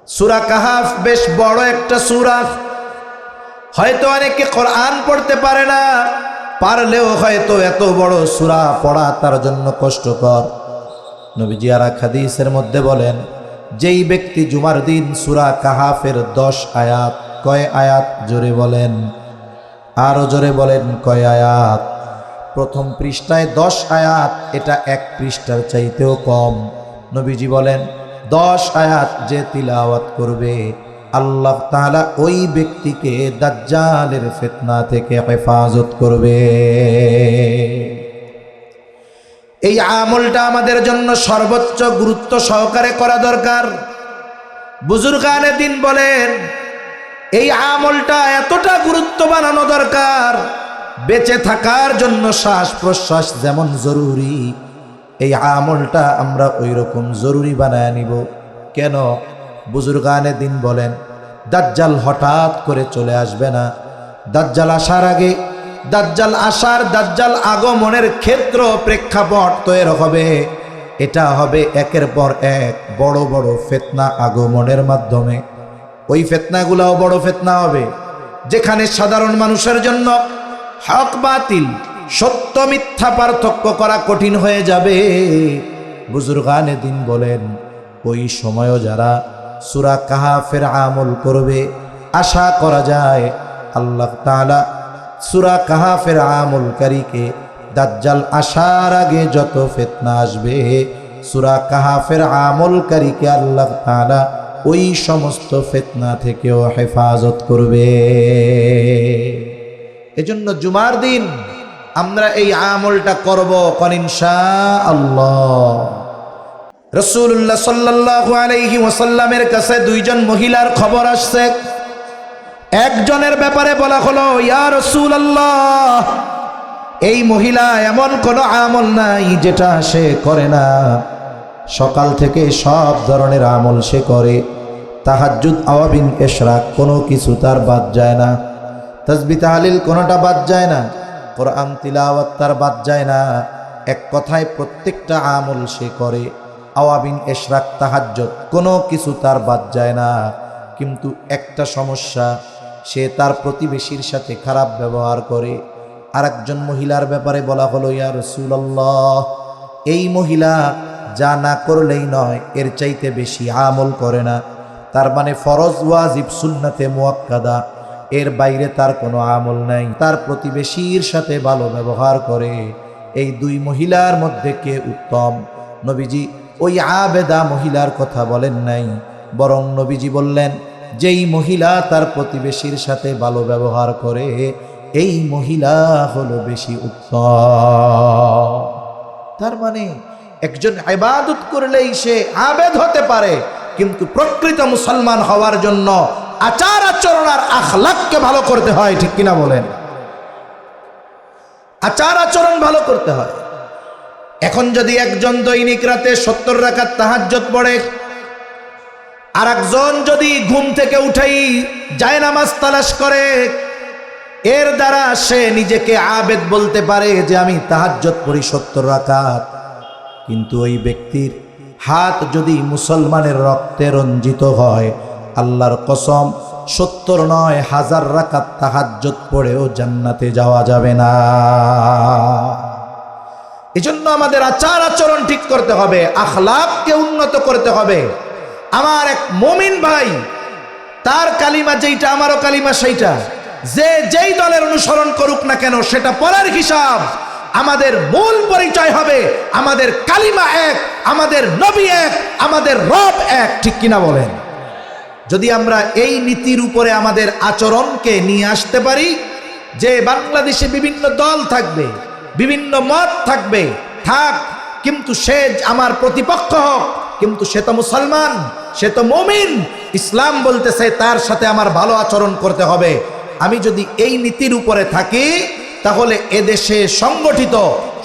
সূরা কাহাফ বেশ বড় একটা সূরা। হয়তো অনেকে কোরআন পড়তে পারে না, পারলেও হয়তো এত বড় সূরা পড়া তার জন্য কষ্টকর। নবীজি আর এক হাদিসের মধ্যে বলেন, যেই ব্যক্তি জুমার দিন সূরা কাহাফের 10 আয়াত, কয় আয়াত জোরে বলেন, আরো জোরে বলেন কয় আয়াত? প্রথম পৃষ্ঠায় 10 আয়াত, এটা এক পৃষ্ঠার চাইতেও কম। নবীজি বলেন 10 আয়াত যে তিলাওয়াত করবে, আল্লাহ তাআলা ওই ব্যক্তিকে দাজ্জালের ফিতনা থেকে হেফাজত করবে। এই আমলটা আমাদের জন্য সর্বোচ্চ গুরুত্ব সহকারে করা দরকার। বুজুর্গানে দিন বলেন, এই আমলটা এতটা গুরুত্ব বানানো দরকার, বেঁচে থাকার জন্য শ্বাস প্রশ্বাস যেমন জরুরি, এই আমলটা আমরা ওই রকম জরুরি বানায় নিব। কেন? বুজুর্গানে দিন বলেন, দাজ্জাল হঠাৎ করে চলে আসবে না। দাজ্জাল আসার আগে, দাজ্জাল আসার, দাজ্জাল আগমনের ক্ষেত্র প্রেক্ষাপট তৈরি হবে। এটা হবে একের পর এক বড় বড় ফিতনা আগমনের মাধ্যমে। ওই ফিতনাগুলোও বড় ফিতনা হবে, যেখানে সাধারণ মানুষের জন্য হক বাতিল, সত্য মিথ্যা পার্থক্য করা কঠিন হয়ে যাবে। বুজুর্গানে দিন বলেন, ওই সময়ও যারা সূরা কাহাফের আমল করবে, আশা করা যায় আল্লাহ তাআলা সূরা কাহাফের আমলকারীকে দাজ্জাল আসার আগে যত ফিতনা আসবে, সূরা কাহাফের আমলকারীকে আল্লাহ তাআলা ওই সমস্ত ফিতনা থেকেও হেফাজত করবে। এজন্য জুমার দিন আমরা এই আমলটা করব কোন ইনশাআল্লাহ। রাসূলুল্লাহ সাল্লাল্লাহু আলাইহি ওয়াসাল্লামের কাছে দুইজন মহিলার খবর আসছে। একজনের ব্যাপারে বলা হলো, ইয়া রাসূলুল্লাহ, এই মহিলা এমন কোনো আমল নাই যেটা সে করে না। সকাল থেকে সব ধরনের আমল সে করে, তাহাজ্জুদ, আওয়াবিন, ইশরাক কোনো কিছু তার বাদ যায় না, তাসবিহ তাহলিল কোনোটা বাদ যায় না, কোরআন তিলাওয়াত তার বাদ যায় না। এক কথায় প্রত্যেকটা আমল সে করে, আওয়াবিন, ইশরাক, তাহাজ্জুদ কোনো কিছু তার বাদ যায় না। কিন্তু একটা সমস্যা, সে তার প্রতিবেশীর সাথে খারাপ ব্যবহার করে। আরেকজন মহিলার ব্যাপারে বলা হলো, ইয়া রাসূলুল্লাহ, এই মহিলা যা না করলেই নয়, এর চাইতে বেশি আমল করে না। তার মানে ফরজ, ওয়াজিব, সুন্নাতে মুআক্কাদা, এর বাইরে তার কোনো আমল নাই। তার প্রতিবেশীর সাথে ভালো ব্যবহার করে। এই দুই মহিলার মধ্যে কে উত্তম? নবীজি ওই আবেদা মহিলার কথা বলেন নাই, বরং নবীজি বললেন, যেই মহিলা তার প্রতিবেশীর সাথে ভালো ব্যবহার করে, এই মহিলা হলো বেশি উত্তম। তার মানে একজন ইবাদত করলেই সে আবেদ হতে পারে, কিন্তু প্রকৃত মুসলমান হওয়ার জন্য আচার আচরণ আর আখলাককে ভালো করতে হয়। ঠিক কিনা বলেন? আচার আচরণ ভালো করতে হয়। এখন যদি একজন দৈনিক রাতে 70 রাকাত তাহাজ্জুদ পড়ে, আর একজন যদি ঘুম থেকে উঠেই জায়নামাজ তালাশ করে, এর দ্বারা সে নিজেকে আবেদ বলতে পারে যে আমি তাহাজ্জুদ পড়ি 70 রাকাত। কিন্তু ওই ব্যক্তির হাত যদি মুসলমানের রক্তে রঞ্জিত হয়, আল্লাহর কসম 70 নয় 1000 রাকাত তাহাজ্জুদ পড়েও জান্নাতে যাওয়া যাবে না। এজন্য আমাদের আচার আচরণ ঠিক করতে হবে, আখলাককে উন্নত করতে হবে। আমার এক মুমিন ভাই, তার কালিমা যেইটা, আমারও কালিমা সেইটা, যে যেই দলের অনুসরণ করুক না কেন, সেটা পরের হিসাব। আমাদের মূল পরিচয় হবে আমাদের কালিমা এক, আমাদের নবী এক, আমাদের রব এক। ঠিক কিনা বলেন? যদি আমরা এই নীতির উপরে আমাদের আচরণকে নিয়ে আসতে পারি, যে বাংলাদেশে বিভিন্ন দল থাকবে, বিভিন্ন মত থাকবে, থাক, কিন্তু সে আমার প্রতিপক্ষ হোক, কিন্তু সে তো মুসলমান, সে তো মুমিন, ইসলাম বলতেছে তার সাথে আমার ভালো আচরণ করতে হবে। আমি যদি এই নীতির উপরে থাকি, তাহলে এদেশে সংগঠিত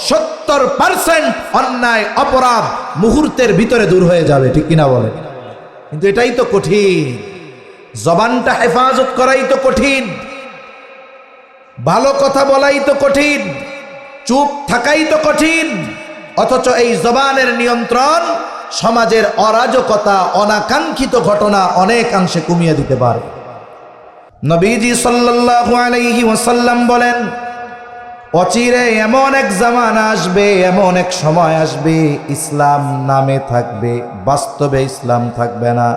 70% অন্যায় অপরাধ মুহূর্তের ভিতরে দূর হয়ে যাবে। ঠিক কিনা বলে? কিন্তু এটাই তো কঠিন, জবানটা হেফাজত করাই তো কঠিন, ভালো কথা বলাই তো কঠিন, চুপ থাকাই তো কঠিন। অথচ এই জবানের নিয়ন্ত্রণ সমাজের অরাজকতা, অনাকাঙ্ক্ষিত ঘটনা অনেকাংশে কমিয়ে দিতে পারে। নবীজি সাল্লাল্লাহু আলাইহি ওয়াসাল্লাম বলেন, অচিরে এমন এক জামানা আসবে, এমন এক সময় আসবে, ইসলাম নামে থাকবে, বাস্তবে ইসলাম থাকবে না।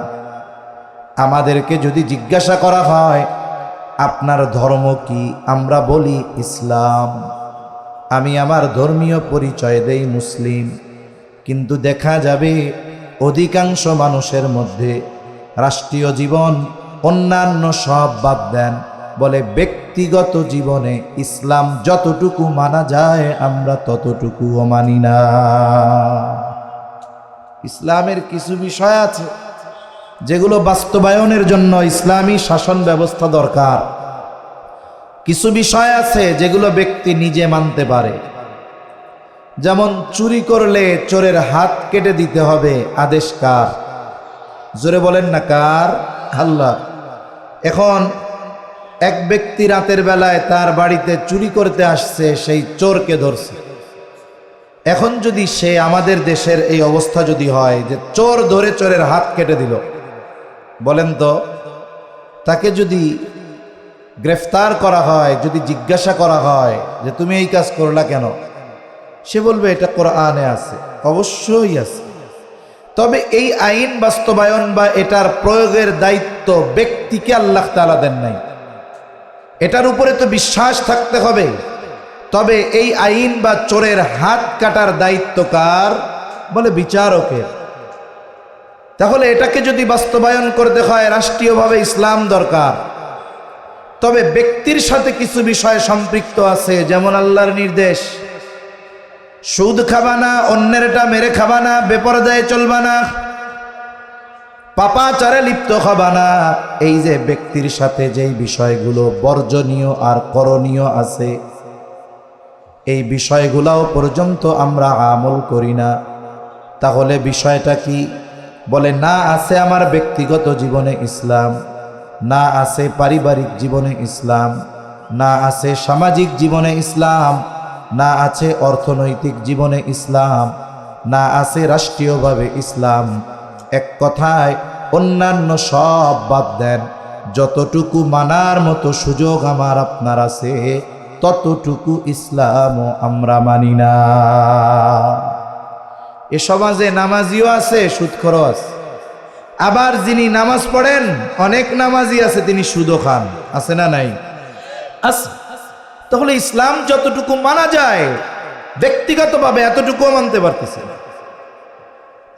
আমাদেরকে যদি জিজ্ঞাসা করা হয় আপনার ধর্ম কি, আমরা বলি ইসলাম। আমি আমার ধর্মীয় পরিচয় দেই মুসলিম, কিন্তু দেখা যাবে অধিকাংশ মানুষের মধ্যে রাষ্ট্রীয় জীবন অন্যান্য সব বাদ দেন, বলে ব্যক্তিগত জীবনে ইসলাম যতটুকু মানা যায় আমরা ততটুকুও মানি না। ইসলামের কিছু বিষয় আছে যেগুলো বাস্তবায়নের জন্য ইসলামী শাসন ব্যবস্থা দরকার। কিছু বিষয় আছে যেগুলো ব্যক্তি নিজে মানতে পারে। যেমন চুরি করলে চোরের হাত কেটে দিতে হবে, আদেশ কার? জোরে বলেন না, কার? আল্লাহ। এখন এক ব্যক্তি রাতের বেলায় তার বাড়িতে চুরি করতে আসছে, সেই চোরকে ধরছে। এখন যদি সে, আমাদের দেশের এই অবস্থা যদি হয় যে চোর ধরে চোরের হাত কেটে দিল, বলেন তো, তাকে যদি গ্রেফতার করা হয়, যদি জিজ্ঞাসা করা হয় যে তুমি এই কাজ করলা কেন, সে বলবে এটা কোরআনে আছে। অবশ্যই আছে, তবে এই আইন বাস্তবায়ন বা এটার প্রয়োগের দায়িত্ব ব্যক্তিকে আল্লাহ তাআলা দেন নাই। এটার উপরে তো বিশ্বাস থাকতে হবে। তবে এই আইন বা চোরের হাত কাটার দায়িত্ব কার? বলে বিচারকের। তাহলে এটাকে যদি বাস্তবায়ন করতে হয় রাষ্ট্রীয়ভাবে ইসলাম দরকার। তবে ব্যক্তির সাথে কিছু বিষয় সম্পৃক্ত আছে, যেমন আল্লাহর নির্দেশ, সুদ খাবা না, অন্যেরটা মেরে খাবা না, বেপরদায় চলবা না, পাপাচারে লিপ্ত হবা না। এই যে ব্যক্তির সাথে যেই বিষয়গুলো বর্জনীয় আর করণীয় আছে, এই বিষয়গুলোও পর্যন্ত আমরা আমল করি না। তাহলে বিষয়টা কি? বলে না আছে আমার ব্যক্তিগত জীবনে ইসলাম, না আছে পারিবারিক জীবনে ইসলাম, না আছে সামাজিক জীবনে ইসলাম, না আছে অর্থনৈতিক জীবনে ইসলাম, না আছে রাষ্ট্রীয়ভাবে ইসলাম। এক কথায় অন্যান্য সব বাদ দেন, যতটুকু মানার মতো সুযোগ আমার আপনার আছে ততটুকু ইসলামও আমরা মানি না। এ সমাজে নামাজিও আছে, সুদখোরও আছে। আবার যিনি নামাজ পড়েন, অনেক নামাজি আছে, তিনি সুদও খান। আছে না নাই? আছে। তাহলে ইসলাম যতটুকু মানা যায় ব্যক্তিগতভাবে এতটুকুও মানতে পারতেছে না।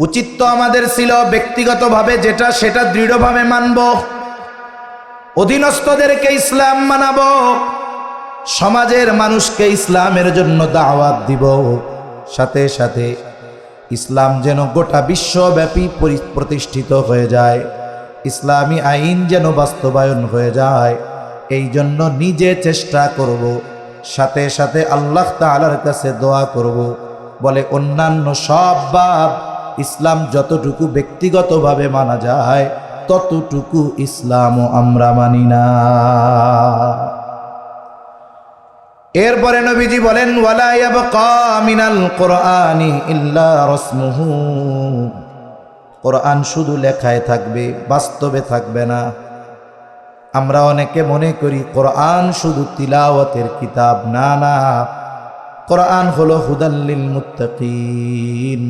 উচিত তো আমাদের ছিল ব্যক্তিগতভাবে যেটা সেটা দৃঢ়ভাবে মানব, অধীনস্থদেরকে ইসলাম মানাবো, সমাজের মানুষকে ইসলামের জন্য দাওয়াত দিব, সাথে সাথে ইসলাম যেন গোটা বিশ্বব্যাপী প্রতিষ্ঠিত হয়ে যায়, ইসলামী আইন যেন বাস্তবায়ন হয়ে যায়, এই জন্য নিজে চেষ্টা করব, সাথে সাথে আল্লাহ তাআলার কাছে দোয়া করব। বলে অন্যান্য সব বাদ, ইসলাম যতটুকু ব্যক্তিগতভাবে মানা যায় ততটুকু ইসলামও আমরা মানি না। এরপরে নবীজি বলেন, ওয়ালা ইয়াবকা মিনাল কুরআনি ইল্লা রাসমুহু। কোরআন শুধু লেখায় থাকবে, বাস্তবে থাকবে না। আমরা অনেকে মনে করি কোরআন শুধু তিলাওয়াতের কিতাব। না না, কোরআন হলো হুদাল লিল মুত্তাকিন,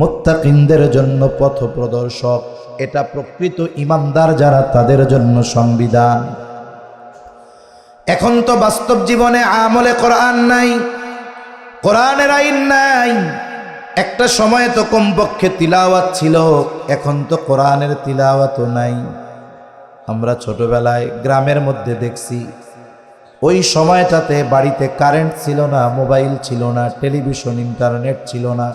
মুত্তাকিনদের জন্য পথ প্রদর্শক। এটা প্রকৃত ঈমানদার যারা, তাদের জন্য সংবিধান। এখন তো বাস্তব জীবনে আমলে কোরআন নাই, কোরআনের আইন নাই। একটা সময় তো কমপক্ষে তিলাওয়াত ছিল, এখন তো কোরআনের তিলাওয়াতও নাই। আমরা ছোটবেলায় গ্রামের মধ্যে দেখছি, ওই সময়টাতে বাড়িতে কারেন্ট ছিল না, মোবাইল ছিল না, টেলিভিশন, ইন্টারনেট ছিল না।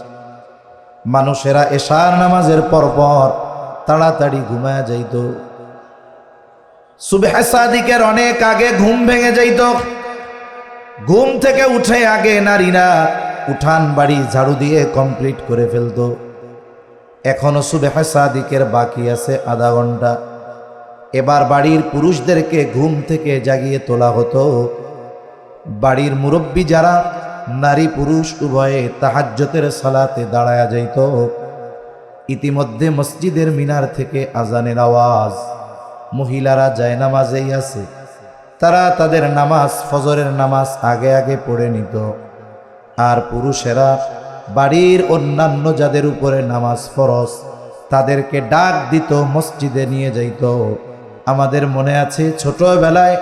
মানুষেরা এশার নামাজের পরপর তাড়াতাড়ি ঘুমায় যাইত। সুবহ সাদিকের অনেক আগে ঘুম ভেঙে যাইত। ঘুম থেকে উঠে আগে নারীরা উঠান বাড়ি ঝাড়ু দিয়ে কমপ্লিট করে ফেলত। এখনো সুবহ সাদিকের বাকি আছে আধা ঘন্টা। এবার বাড়ির পুরুষদেরকে ঘুম থেকে জাগিয়ে তোলা হতো। বাড়ির মুরব্বী যারা, নারী পুরুষ উভয়ে তাহাজ্জুদের সালাতে দাঁড়ায়া যাইত। ইতিমধ্যে মসজিদের মিনার থেকে আজানের আওয়াজ। মহিলারা জায়নামাজেই আছে, তারা তাদের নামাজ, ফজরের নামাজ আগে আগে পড়ে নিত, আর পুরুষেরা বাড়ির অন্যান্য যাদের উপরে নামাজ ফরজ তাদেরকে ডাক দিত, মসজিদে নিয়ে যাইত। আমাদের মনে আছে ছোটবেলায়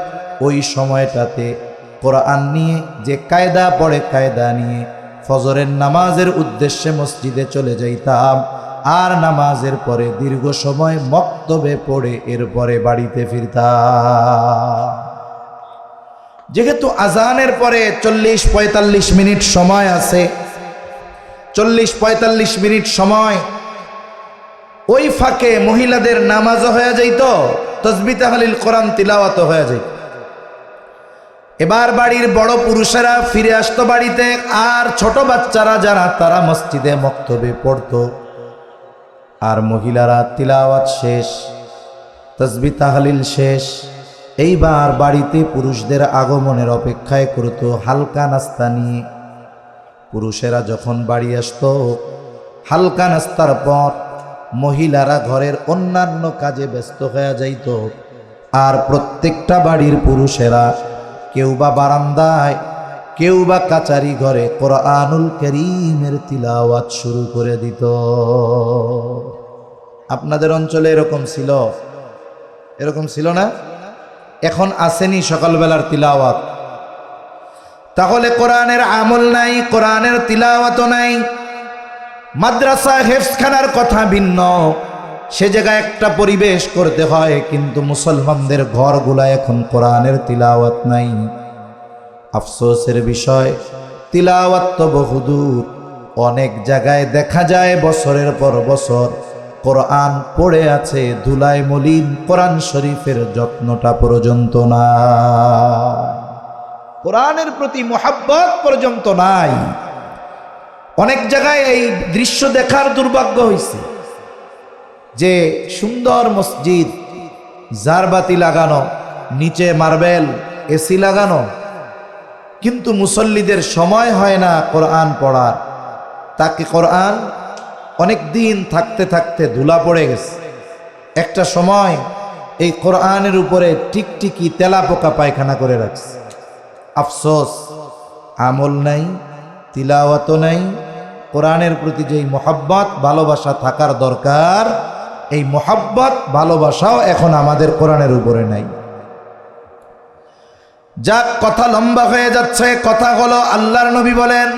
ওই সময়টাতে কোরআন নিয়ে যে কায়দা পড়ে, কায়দা নিয়ে ফজরের নামাজের উদ্দেশ্যে মসজিদে চলে যাইতাম, আর নামাজের পরে দীর্ঘ সময় মক্তবে পড়ে এরপরে বাড়িতে ফিরতাম। যেহেতু আজানের পরে 40-45 মিনিট সময় আছে, 40-45 মিনিট সময়, ওই ফাঁকে মহিলাদের নামাজও হয়ে যাইত, তাসবিহ তাহলিল কোরআন তিলাওয়াত হয়ে যাইত। এবার বাড়ির বড় পুরুষেরা ফিরে আসতো বাড়িতে, আর ছোট বাচ্চারা যারা তারা মসজিদে মক্তবে পড়তো, আর মহিলারা তিলাওয়াত শেষ, তাসবিহ তাহলিল শেষ, এইবার বাড়িতে পুরুষদের আগমনের অপেক্ষায় করতো হালকা নাস্তা নিয়ে। পুরুষেরা যখন বাড়ি আসতো, হালকা নাস্তার পর মহিলারা ঘরের অন্যান্য কাজে ব্যস্ত হয়ে যাইত, আর প্রত্যেকটা বাড়ির পুরুষেরা কেউ বা বারান্দায়, কেউ বা কাচারি ঘরে কোরআনুল কারীমের তিলাওয়াত শুরু করে দিত। আপনাদের অঞ্চলে এরকম ছিল? এরকম ছিল না? এখন আসেনি সকালবেলার তিলাওয়াত? তাহলে কোরআনের আমল নাই, কোরআনের তিলাওয়াতও নাই। মাদ্রাসা হেফজখানার কথা ভিন্ন, সে জায়গায় একটা পরিবেশ করতে হয়, কিন্তু মুসলমানদের ঘরগুলা এখন কোরআনের তিলাওয়াত নাই। আফসোসের বিষয়, তিলাওয়াত তো বহুদূর, অনেক জায়গায় দেখা যায় বছরের পর বছর কোরআন পড়ে আছে, ধুলায় মলিন, কোরআন শরীফের যত্নটা পর্যন্ত নাই, কোরআনের প্রতি মুহাব্বত পর্যন্ত নাই। অনেক জায়গায় এই দৃশ্য দেখার দুর্ভাগ্য হয়েছে যে সুন্দর মসজিদ, জারবাতি লাগানো, নিচে মার্বেল, এসি লাগানো, কিন্তু মুসল্লিদের সময় হয় না কোরআন পড়ার। তাকে কোরআন অনেক দিন থাকতে থাকতে ধুলা পড়ে গেছে। একটা সময় এই কোরআনের উপরে টিকটিকি তেলাপোকা পায়খানা করে রাখছে। আফসোস, আমল নাই, তিলাওয়াত নাই। কোরআনের প্রতি যেই মোহাব্বত ভালোবাসা থাকার দরকার, এই মোহাব্বত ভালোবাসাও এখন আমাদের কোরআনের উপরে নাই। যাক, কথা লম্বা হয়ে যাচ্ছে। কথা হলো, আল্লাহর নবী বলেন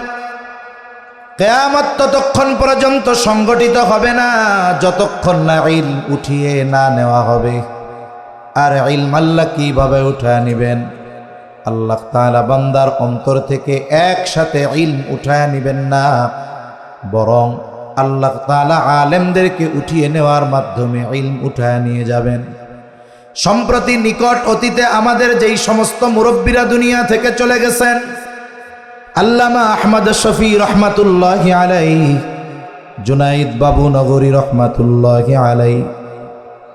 কিয়ামত ততক্ষণ পর্যন্ত সংগঠিত হবে না যতক্ষণ না ইলম উঠিয়ে না নেওয়া হবে। আর ইলম আল্লাহ কিভাবে উঠায় নেবেন? আল্লাহ তাআলা বান্দার অন্তর থেকে একসাথে ইলম উঠায় নেবেন না, বরং আল্লাহ তাআলা আলেমদেরকে উঠিয়ে নেওয়ার মাধ্যমে ইলম উঠায় নিয়ে যাবেন। সম্প্রতি নিকট অতীতে আমাদের যেই সমস্ত মুরব্বীরা দুনিয়া থেকে চলে গেছেন, আল্লামা আহমদ শফি রহমাতুল্লাহি আলাইহি, জুনাইদ বাবু নগরী রহমাতুল্লাহি আলাইহি,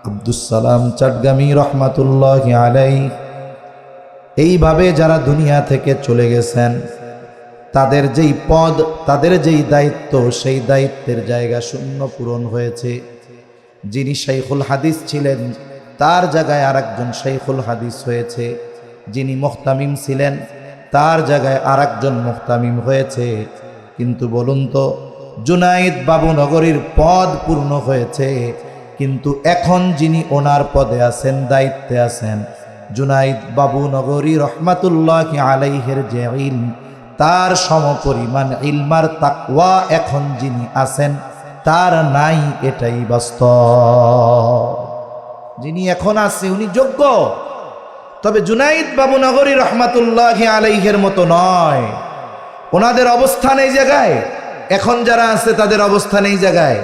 আব্দুস সালাম চাটগামী রহমাতুল্লাহি আলাইহি, এইভাবে যারা দুনিয়া থেকে চলে গেছেন, তাদের যেই পদ, তাদের যেই দায়িত্ব, সেই দায়িত্বের জায়গা শূন্য পূরণ হয়েছে। যিনি শাইখুল হাদিস ছিলেন, তার জায়গায় আরেকজন শাইখুল হাদিস হয়েছে। যিনি মুহতামিম ছিলেন, তার জায়গায় আরেকজন মুহতামিম হয়েছে। কিন্তু বলুন তো, জুনাইদ বাবু নগরীর পদ পূর্ণ হয়েছে, কিন্তু এখন যিনি ওনার পদে আছেন, দায়িত্বে আছেন, জুনাইদ বাবু নগরী রহমাতুল্লাহি আলাইহির যে ইলম, তার সমপরিমাণ ইলমার তাকওয়া এখন যিনি আছেন তার নাই, এটাই বাস্তব। যিনি এখন আছে উনি যোগ্য, তবে জুনাইদ বাবু নগরী রহমাতুল্লাহি আলাইহির মতো নয়। ওনাদের অবস্থান এই জায়গায়, এখন যারা আছে তাদের অবস্থান এই জায়গায়,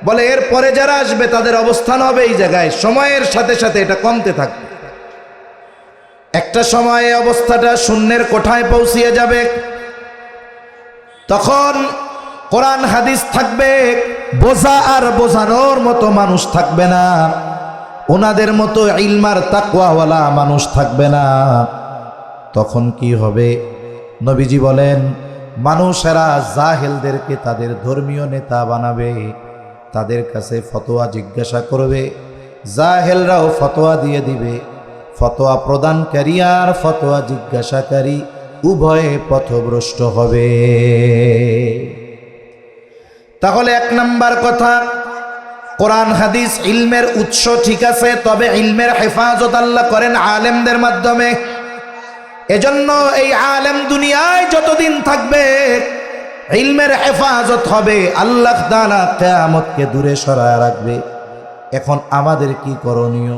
বলে এর পরে যারা আসবে তাদের অবস্থান হবে এই জায়গায়। সময়ের সাথে সাথে এটা কমতে থাকবে। একটা সময়ে অবস্থাটা শূন্যের কোঠায় পৌঁছিয়ে যাবে। তখন কোরআন হাদিস থাকবে, বোঝা আর বোঝানোর মতো মানুষ থাকবে না, ওনাদের মতো ইলমার তাকওয়াওয়ালা মানুষ থাকবে না। তখন কি হবে? নবীজি বলেন, মানুষেরা জাহেলদেরকে তাদের ধর্মীয় নেতা বানাবে, তাদের কাছে ফতোয়া জিজ্ঞাসা করবে, জাহেলরাও ফতোয়া দিয়ে দিবে। ফতোয়া প্রদানকারী আর ফতোয়া জিজ্ঞাসাকারী উভয়ে পথভ্রষ্ট হবে। তাহলে এক নাম্বার কথা, কোরআন হাদিস ইলমের উৎস ঠিক আছে, তবে ইলমের হেফাজত আল্লাহ করেন আলেমদের মাধ্যমে। এজন্য এই আলেম দুনিয়ায় যতদিন থাকবে ইলমের হেফাজত হবে, আল্লাহ তাআলা কিয়ামতকে দূরে সরায় রাখবে। এখন আমাদের কি করণীয়?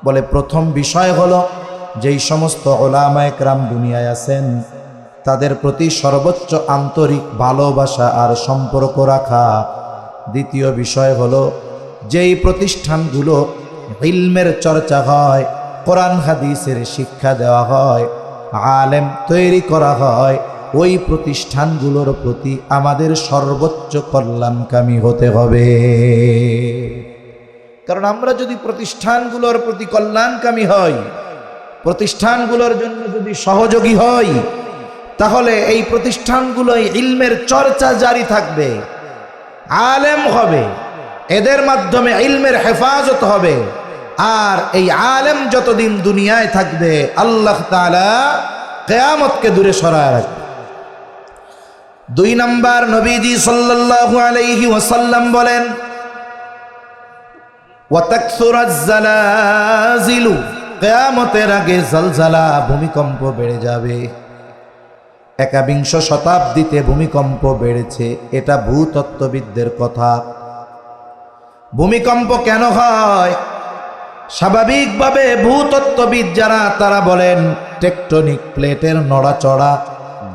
বলে প্রথম বিষয় হলো, যেই সমস্ত উলামায়ে কেরাম দুনিয়ায় আছেন তাদের প্রতি সর্বোচ্চ আন্তরিক ভালোবাসা আর সম্পর্ক রাখা। দ্বিতীয় বিষয় হলো, যেই প্রতিষ্ঠানগুলো ইলমের চর্চা হয়, কোরআন হাদিসের শিক্ষা দেওয়া হয়, আলেম তৈরি করা হয়, ওই প্রতিষ্ঠানগুলোর প্রতি আমাদের সর্বোচ্চ কল্যাণকামী হতে হবে। কারণ আমরা যদি প্রতিষ্ঠানগুলোর প্রতি কল্যাণকামী হই, প্রতিষ্ঠানগুলোর জন্য যদি সহযোগী হই, তাহলে এই প্রতিষ্ঠানগুলোই ইলমের চর্চা জারি থাকবে, আলেম হবে, এদের মাধ্যমে ইলমের হেফাজত হবে। আর এই আলেম যতদিন দুনিয়ায় থাকবে আল্লাহ তাআলা কিয়ামতকে দূরে সরায় রাখবে। দুই নাম্বার, নবীজি সাল্লাল্লাহু আলাইহি ওয়াসাল্লাম বলেন, ওয়াতাকসুরাজ জালাজিলু, কিয়ামতের আগে জালজালা ভূমিকম্প বেড়ে যাবে। 21 শতাব্দীতে ভূমিকম্প বেড়েছে, এটা ভূতত্ত্ববিদদের কথা। ভূমিকম্প কেন হয়? স্বাভাবিকভাবে ভূতত্ত্ববিদ যারা তারা বলেন টেকটনিক প্লেটের নড়াচড়া,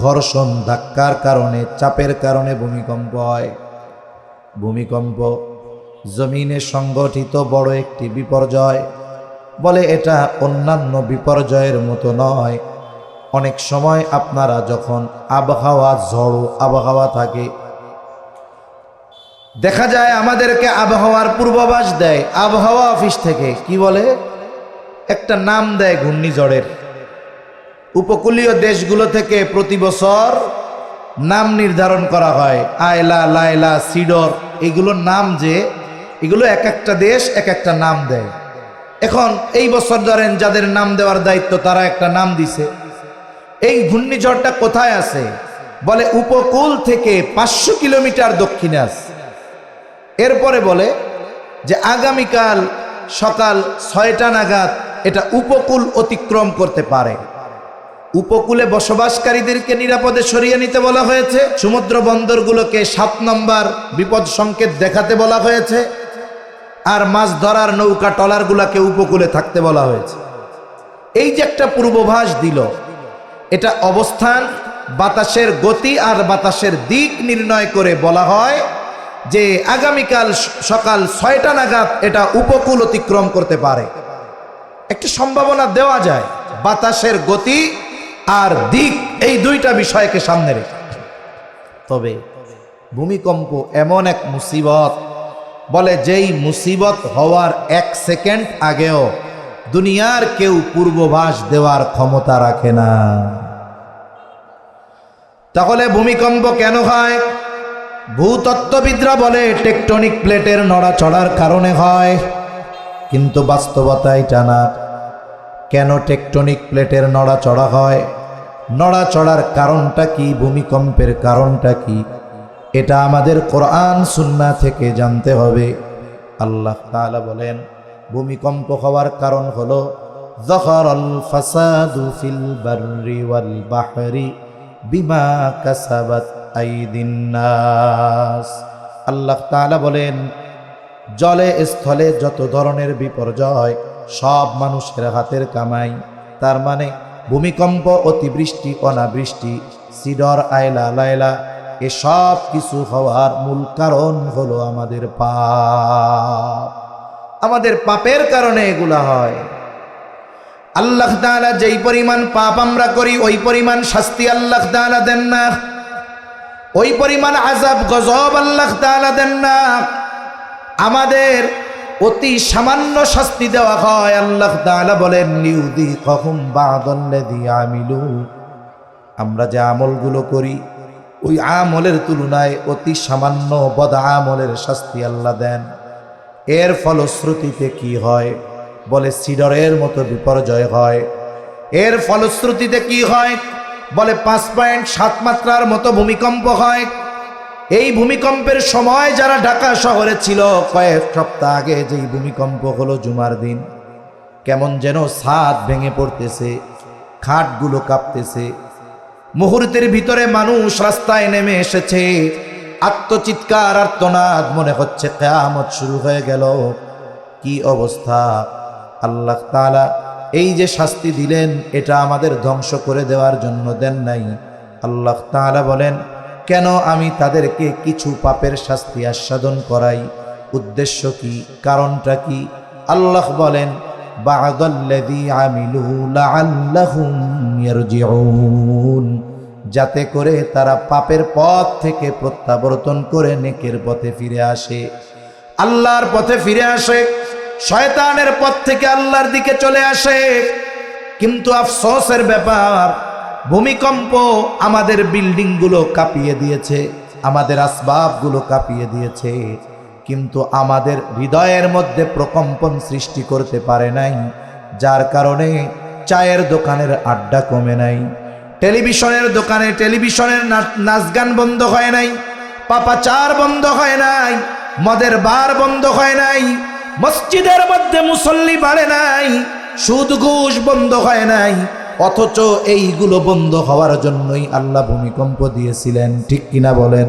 ঘর্ষণ, ধাক্কার কারণে, চাপের কারণে ভূমিকম্প হয়। ভূমিকম্প জমিনে সংগঠিত বড় একটি বিপর্যয়। বলে এটা অন্যান্য বিপর্যয়ের মতো নয়। অনেক সময় আপনারা যখন আবহাওয়া, ঝড়ো আবহাওয়া থাকে, দেখা যায় আমাদেরকে আবহাওয়ার পূর্বাভাস দেয় আবহাওয়া অফিস থেকে। কি বলে? একটা নাম দেয় ঘূর্ণিঝড়ের। উপকূলীয় দেশগুলো থেকে প্রতি বছর নাম নির্ধারণ করা হয়, আয়লা, লায়লা, সিডর, এগুলোর নাম, যে এগুলো এক একটা দেশ এক একটা নাম দেয়। এখন এই বছর ধরেন যাদের নাম দেওয়ার দায়িত্ব তারা একটা নাম দিছে। এই ঘূর্ণিঝড়টা কোথায় আছে? বলে উপকূল থেকে 500 কিলোমিটার দক্ষিণে আছে। এরপরে বলে যে আগামীকাল সকাল 6টা নাগাদ এটা উপকূল অতিক্রম করতে পারে। উপকূলে বসবাসকারীদেরকে নিরাপদে সরিয়ে নিতে বলা হয়েছে। সমুদ্র বন্দরগুলোকে 7 নম্বর বিপদ সংকেত দেখাতে বলা হয়েছে। আর মাছ ধরার নৌকা ট্রলারগুলোকে উপকূলে থাকতে বলা হয়েছে। এই যে একটা পূর্বাভাস দিল, এটা অবস্থান, বাতাসের গতি আর বাতাসের দিক নির্ণয় করে বলা হয় যে আগামীকাল সকাল 6টা নাগাদ এটা উপকূল অতিক্রম করতে পারে। একটা সম্ভাবনা দেওয়া যায়। বাতাসের গতি আর দিক, এই দুইটা বিষয়কে সামনে রেখে। তবে ভূমিকম্প এমন এক মুসিবত, বলে যেই মুসিবত হওয়ার 1 সেকেন্ড আগেও দুনিয়ার কেউ পূর্বাভাস দেওয়ার ক্ষমতা রাখে না। তাহলে ভূমিকম্প কেন হয়? ভূতত্ত্ববিদরা বলে টেকটনিক প্লেটের নড়াচড়ার কারণে হয়, কিন্তু বাস্তবতা এটা না। কেন টেকটনিক প্লেটের নড়াচড়া হয়? নড়াচড়ার কারণটা কি? ভূমিকম্পের কারণটা কি? এটা আমাদের কোরআন সুন্নাহ থেকে জানতে হবে। আল্লাহ তাআলা বলেন ভূমিকম্প হওয়ার কারণ হলো যাহারাল ফাসাদু ফিল বাররি ওয়াল বাহরি বিমা কাসাবাত আইদিন নাস। আল্লাহ তাআলা বলেন জলে স্থলে যত ধরনের বিপর্যয় সব মানুষের হাতের কামাই। তার মানে ভূমিকম্প, অতিবৃষ্টি, অনাবৃষ্টি, সিডর, আয়লা, লায়লা, এসব কিছু হওয়ার মূল কারণ হলো আমাদের পাপ। আমাদের পাপের কারণে এগুলা হয়। আল্লাহ তাআলা যেই পরিমাণ পাপ আমরা করি ওই পরিমাণ শাস্তি আল্লাহ তাআলা দেন না, ওই পরিমাণ আযাব গজব আল্লাহ তাআলা দেন না। আমাদের অতি সামান্য শাস্তি দেওয়া হয়। আল্লাহ তাআলা বলেন লিউযীকাহুম বা'দাল্লাযী আমিলু, আমরা যে আমলগুলো করি ওই আমলের তুলনায় অতি সামান্য বদ আমলের শাস্তি আল্লাহ দেন। এর ফলশ্রুতিতে কি হয়? বলে সিডরের মতো বিপর্যয় হয়। এর ফলশ্রুতিতে কি হয়? বলে 5.7 মাত্রার মতো ভূমিকম্প হয়। এই ভূমিকম্পের সময় যারা ঢাকা শহরে ছিল, কয়েক সপ্তাহ আগে যেই ভূমিকম্প হলো জুমার দিন, কেমন যেন ছাদ ভেঙে পড়তেছে, খাটগুলো কাঁপতেছে। মুহূর্তের ভিতরে মানুষ রাস্তায় নেমে এসেছে, আত্মচিৎকার আর্তনাদ, মনে হচ্ছে কিয়ামত শুরু হয়ে গেল। কি অবস্থা! আল্লাহ তাআলা এই যে শাস্তি দিলেন, এটা আমাদের ধ্বংস করে দেওয়ার জন্য দেন নাই। আল্লাহ তাআলা বলেন, কেন আমি তাদেরকে কিছু পাপের শাস্তি আস্বাদন করাই? উদ্দেশ্য কি? কারণটা কি? আল্লাহ বলেন, বা'দাল্লাযী আমিলু লাআল্লাহুম ইয়ারজিউন, যাতে করে তারা পাপের পথ থেকে প্রত্যাবর্তন করে নেকের পথে ফিরে আসে, আল্লাহর পথে ফিরে আসে, শয়তানের পথ থেকে আল্লাহর দিকে চলে আসে। কিন্তু আফসোসের ব্যাপার, ভূমিকম্প আমাদের বিল্ডিংগুলো কাঁপিয়ে দিয়েছে, আমাদের আসবাবগুলো কাঁপিয়ে দিয়েছে, কিন্তু আমাদের হৃদয়ের মধ্যে প্রকম্পন সৃষ্টি করতে পারে নাই। যার কারণে চায়ের দোকানের আড্ডা কমে নাই, টেলিভিশনের দোকানে টেলিভিশনের নাচ গান বন্ধ হয় নাই, পাপাচার বন্ধ হয় নাই, মদের বার বন্ধ হয় নাই, মসজিদের মধ্যে মুসল্লি বাড়ে নাই, সুদ ঘুষ বন্ধ হয় নাই। অথচ এইগুলো বন্ধ হওয়ার জন্যই আল্লাহ ভূমিকম্প দিয়েছিলেন। ঠিক কিনা বলেন?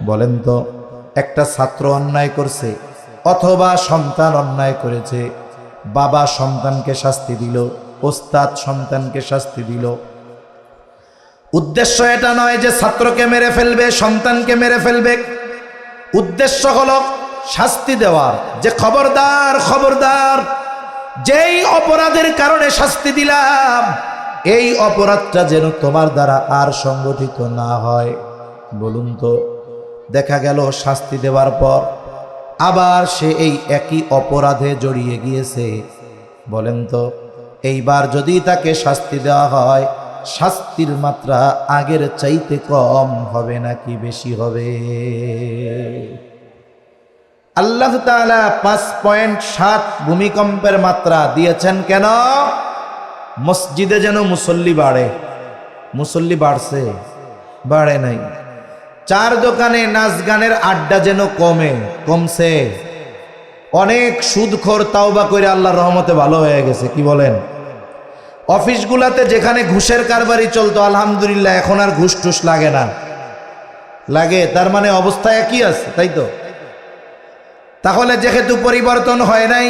বলেন তো, একটা ছাত্র অন্যায় করছে অথবা সন্তান অন্যায় করেছে, বাবা সন্তানকে শাস্তি দিল, ওস্তাদ সন্তানকে শাস্তি দিল। উদ্দেশ্য এটা নয় যে ছাত্রকে মেরে ফেলবে, সন্তানকে মেরে ফেলবে। উদ্দেশ্য হলো শাস্তি দেওয়ার, যে খবরদার খবরদার, যেই অপরাধের কারণে শাস্তি দিলাম, এই অপরাধটা যেন তোমার দ্বারা আর সংগঠিত না হয়। বলুন তো, দেখা গেল শাস্তি দেওয়ার পর আবার সে এই একই অপরাধে জড়িয়ে গিয়েছে। বলেন তো, এইবার যদি তাকে শাস্তি দেওয়া হয়, শাস্তির মাত্রা আগের চাইতে কম হবে নাকি বেশি হবে? আল্লাহ তাআলা 5.7 ভূমিকম্পের মাত্রা দিয়েছেন কেন? মসজিদে যেন মুসল্লি বাড়ে। মুসল্লি বাড়ছে? বাড়ে নাই। চার দোকানে নাচ গানের আড্ডা যেন কমছে। অনেক সুদখোর তাওবা করে আল্লাহর রহমতে ভালো হয়ে গেছে। কি বলেন? অফিসগুলাতে যেখানে ঘুষের কারবারি চলতো, আলহামদুলিল্লাহ এখন আর ঘুষ টুস লাগে না। লাগে তার মানে অবস্থা একই আছে, তাই তো? তাহলে যেহেতু পরিবর্তন হয় নাই,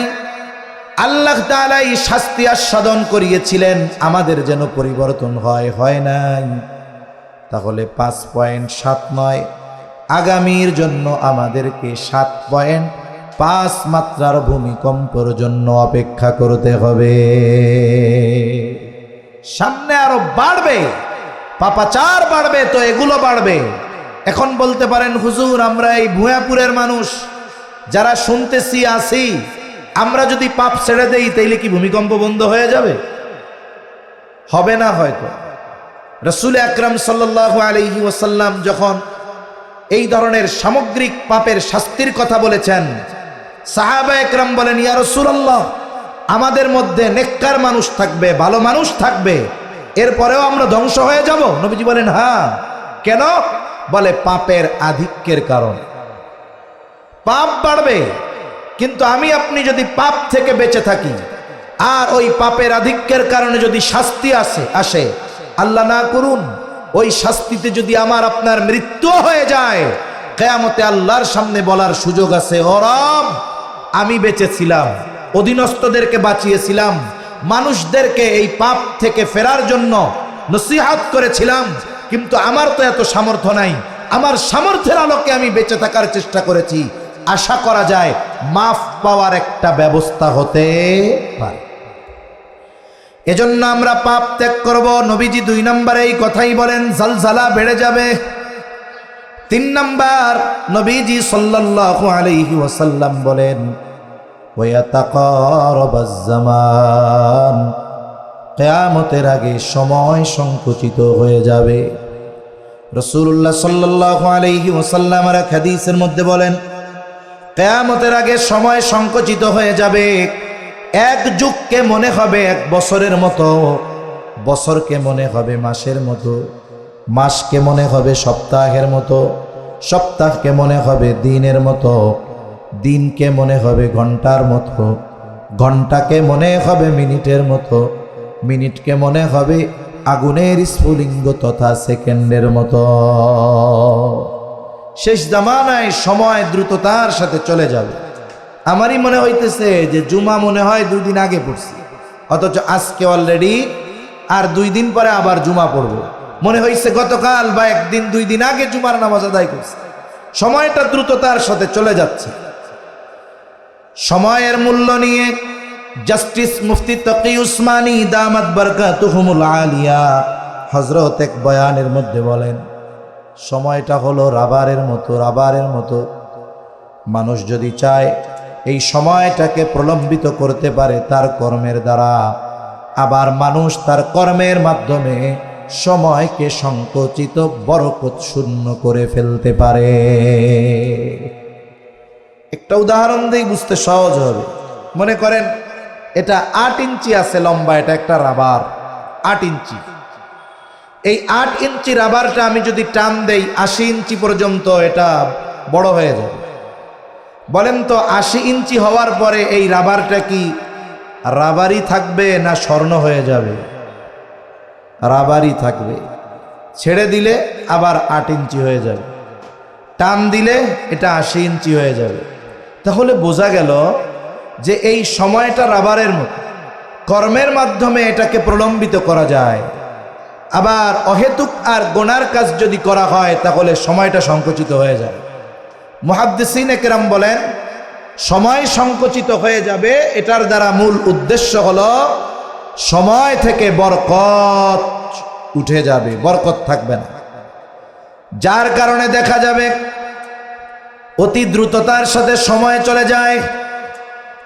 আল্লাহ তাআলা এই শাস্তি আস্বাদন করিয়েছিলেন, আমাদের যেন পরিবর্তন হয় নাই। তাহলে 5.7 নয়, আগামীর জন্য আমাদেরকে 7.5 মাত্রার ভূমিকম্পের জন্য অপেক্ষা করতে হবে। সামনে আরো বাড়বে, পাপাচার বাড়বে, তো এগুলো বাড়বে। এখন বলতে পারেন, হুজুর আমরা এই ভুয়াপুরের মানুষ যারা শুনতেছি আসি, আমরা যদি পাপ ছেড়ে দেই তাইলে কি ভূমিকম্প বন্ধ হয়ে যাবে? হবে না হয়তো। রাসূল আকরাম সাল্লাল্লাহু আলাইহি ওয়াসাল্লাম যখন এই ধরনের সামগ্রিক পাপের শাস্তির কথা বলেছেন, সাহাবা একরাম বলেন, ইয়া রাসূলুল্লাহ, আমাদের মধ্যে নেককার মানুষ থাকবে, ভালো মানুষ থাকবে, এরপরেও আমরা ধ্বংস হয়ে যাব? নবীজি বলেন, হ্যাঁ। কেন? বলে পাপের আধিক্যের কারণ। পাপ বাড়বে, কিন্তু আমি আপনি যদি পাপ থেকে বেঁচে থাকি আর ওই পাপের আধিক্যের কারণে যদি শাস্তি আসে, আল্লাহ না করুন, ওই শাস্তিতে যদি আমার আপনার মৃত্যু হয়ে যায়, কিয়ামতে আল্লাহর সামনে বলার সুযোগ আছে, ও রব, আমি বেঁচেছিলাম, অধীনস্থদেরকে বাঁচিয়েছিলাম, মানুষদেরকে এই পাপ থেকে ফেরার জন্য নসিহত করেছিলাম, কিন্তু আমার তো এত সামর্থ্য নাই, আমার সামর্থ্যের আলোকে আমি বেঁচে থাকার চেষ্টা করেছি। আশা করা যায় মাফ পাওয়ার একটা ব্যবস্থা হতে পারে। এজন্য আমরা পাপ ত্যাগ করব। নবীজি 2 নম্বরে এই কথাই বলেন, জালজালা বেড়ে যাবে। 3 নম্বর, নবীজি সাল্লাল্লাহু আলাইহি ওয়াসাল্লাম বলেন, ওয়াতাকারাবাজ জামান, কিয়ামতের আগে সময় সংকুচিত হয়ে যাবে। রাসূলুল্লাহ সাল্লাল্লাহু আলাইহি ওয়াসাল্লামের এক হাদিসের মধ্যে বলেন, কিয়ামতের আগে সময় সংকুচিত হয়ে যাবে। এক যুগকে মনে হবে এক বছরের মতো, বছরকে মনে হবে মাসের মতো, মাসকে মনে হবে সপ্তাহের মতো, সপ্তাহকে মনে হবে দিনের মতো, দিনকে মনে হবে ঘন্টার মতো, ঘন্টাকে মনে হবে মিনিটের মতো, মিনিটকে মনে হবে আগুনের স্ফুলিঙ্গ তথা সেকেন্ডের মতো। শেষ জামানায় সময় দ্রুততার সাথে চলে যাবে। আমারই মনে হইতেছে যে জুমা মনে হয় 2 দিন আগে পড়ছি, অথচ আজকে অলরেডি আর 2 দিন পরে আবার জুমা পড়ব। মনে হইছে গতকাল বা 1 দিন 2 দিন আগে জুমার নামাজ আদায় করছি। সময়টা দ্রুততার সাথে চলে যাচ্ছে। সময়ের মূল্য নিয়ে জাস্টিস মুফতি তকি উসমানী দামাত বারকাতুহুমুল আলিয়া হযরত এক বয়ানের মধ্যে বলেন, সময়টা হলো রাবারের মতো, রাবারের মতো। মানুষ যদি চায় এই সময়টাকে প্রলম্বিত করতে পারে তার কর্মের দ্বারা, আবার মানুষ তার কর্মের মাধ্যমে সময়কে সংকুচিত বরকত শূন্য করে ফেলতে পারে। একটা উদাহরণ দিয়ে বুঝতে সহজ হবে। মনে করেন এটা 8 ইঞ্চি আছে লম্বা, এটা একটা রাবার 8 ইঞ্চি। এই 8 ইঞ্চি রাবারটা আমি যদি টান দেই 80 ইঞ্চি পর্যন্ত এটা বড় হয়ে যাবে। বলেন তো 80 ইঞ্চি হওয়ার পরে এই রাবারটা কি রাবারই থাকবে না স্বর্ণ হয়ে যাবে? রাবারই থাকবে। ছেড়ে দিলে আবার 8 ইঞ্চি হয়ে যাবে, টান দিলে এটা 80 ইঞ্চি হয়ে যাবে। তাহলে বোঝা গেল যে এই সময়টা রাবারের মতো, কর্মের মাধ্যমে এটাকে প্রলম্বিত করা যায়। আবার অহেতুক আর গোনার কাজ যদি করা হয় তাহলে সময়টা সংকুচিত হয়ে যায়। মুহাদ্দিসিনে কেরাম বলেন, সময় সংকুচিত হয়ে যাবে, এটার দ্বারা মূল উদ্দেশ্য হলো সময় থেকে বরকত উঠে যাবে, বরকত থাকবে না। যার কারণে দেখা যাবে অতি দ্রুততার সাথে সময় চলে যায়।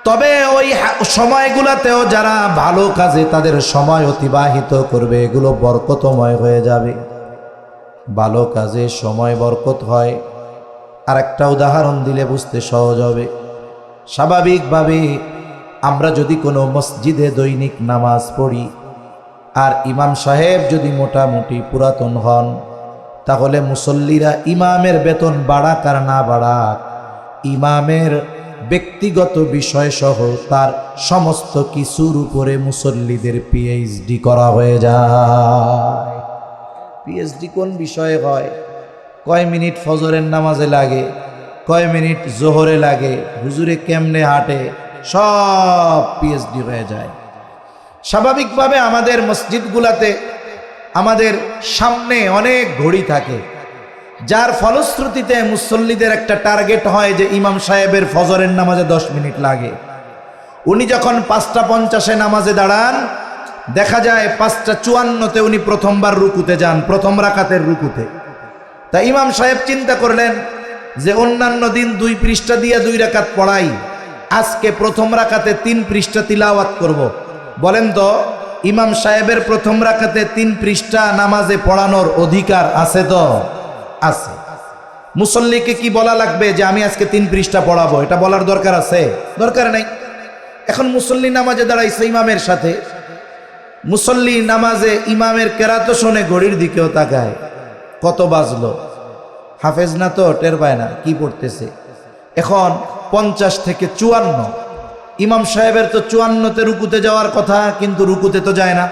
তবে ওই সময়গুলোতেও যারা ভালো কাজে তাদের সময় অতিবাহিত করবে এগুলো বরকতময় হয়ে যাবে। ভালো কাজে সময় বরকত হয়। আর একটা উদাহরণ দিলে বুঝতে সহজ হবে। স্বাভাবিকভাবে আমরা যদি কোনো মসজিদে দৈনিক নামাজ পড়ি আর ইমাম সাহেব যদি মোটামুটি পুরাতন হন, তাহলে মুসল্লিরা ইমামের বেতন বাড়াক আর না বাড়াক, ইমামের ব্যক্তিগত বিষয় সহ তার সমস্ত কিছুর উপরে মুসল্লিদের পিএইচডি করা হয়ে যায়। পিএইচডি কোন বিষয়ে হয়? কয় মিনিট ফজরের নামাজে লাগে, কয় মিনিট জোহরে লাগে, হুজুরে কেমনে হাঁটে, সব পিএইচডি হয়ে যায়। স্বাভাবিকভাবে আমাদের মসজিদগুলাতে আমাদের সামনে অনেক ঘড়ি থাকে, যার ফলশ্রুতিতে মুসল্লিদের একটা টার্গেট হয় যে ইমাম সাহেবের ফজরের নামাজে 10 মিনিট লাগে। উনি যখন 5:50 নামাজে দাঁড়ান, দেখা যায় 5:54 উনি প্রথমবার রুকুতে যান, প্রথম রাকাতের রুকুতে। তা ইমাম সাহেব চিন্তা করলেন যে অন্যান্য দিন 2 পৃষ্ঠা দিয়ে 2 রাকাত পড়াই, আজকে প্রথম রাকাতে 3 পৃষ্ঠা তিলাওয়াত করব। বলেন তো ইমাম সাহেবের প্রথম রাকাতে 3 পৃষ্ঠা নামাজে পড়ানোর অধিকার আছে? তো আছে। মুসল্লিকে কি বলা লাগবে যে আমি আজকে 3 পৃষ্ঠা পড়াবো? এটা বলার দরকার আছে? দরকার নাই। এখন মুসল্লি নামাজে দাঁড়াইছে ইমামের সাথে, মুসল্লি নামাজে ইমামের কেরাত শুনে ঘড়ির দিকেও তাকায়, কত বাজলো? হাফেজ না তো, টের পায় না কি পড়তেছে। এখন 50 থেকে 54, ইমাম সাহেবের তো 54তে রুকুতে যাওয়ার কথা, কিন্তু রুকুতে তো যায় না।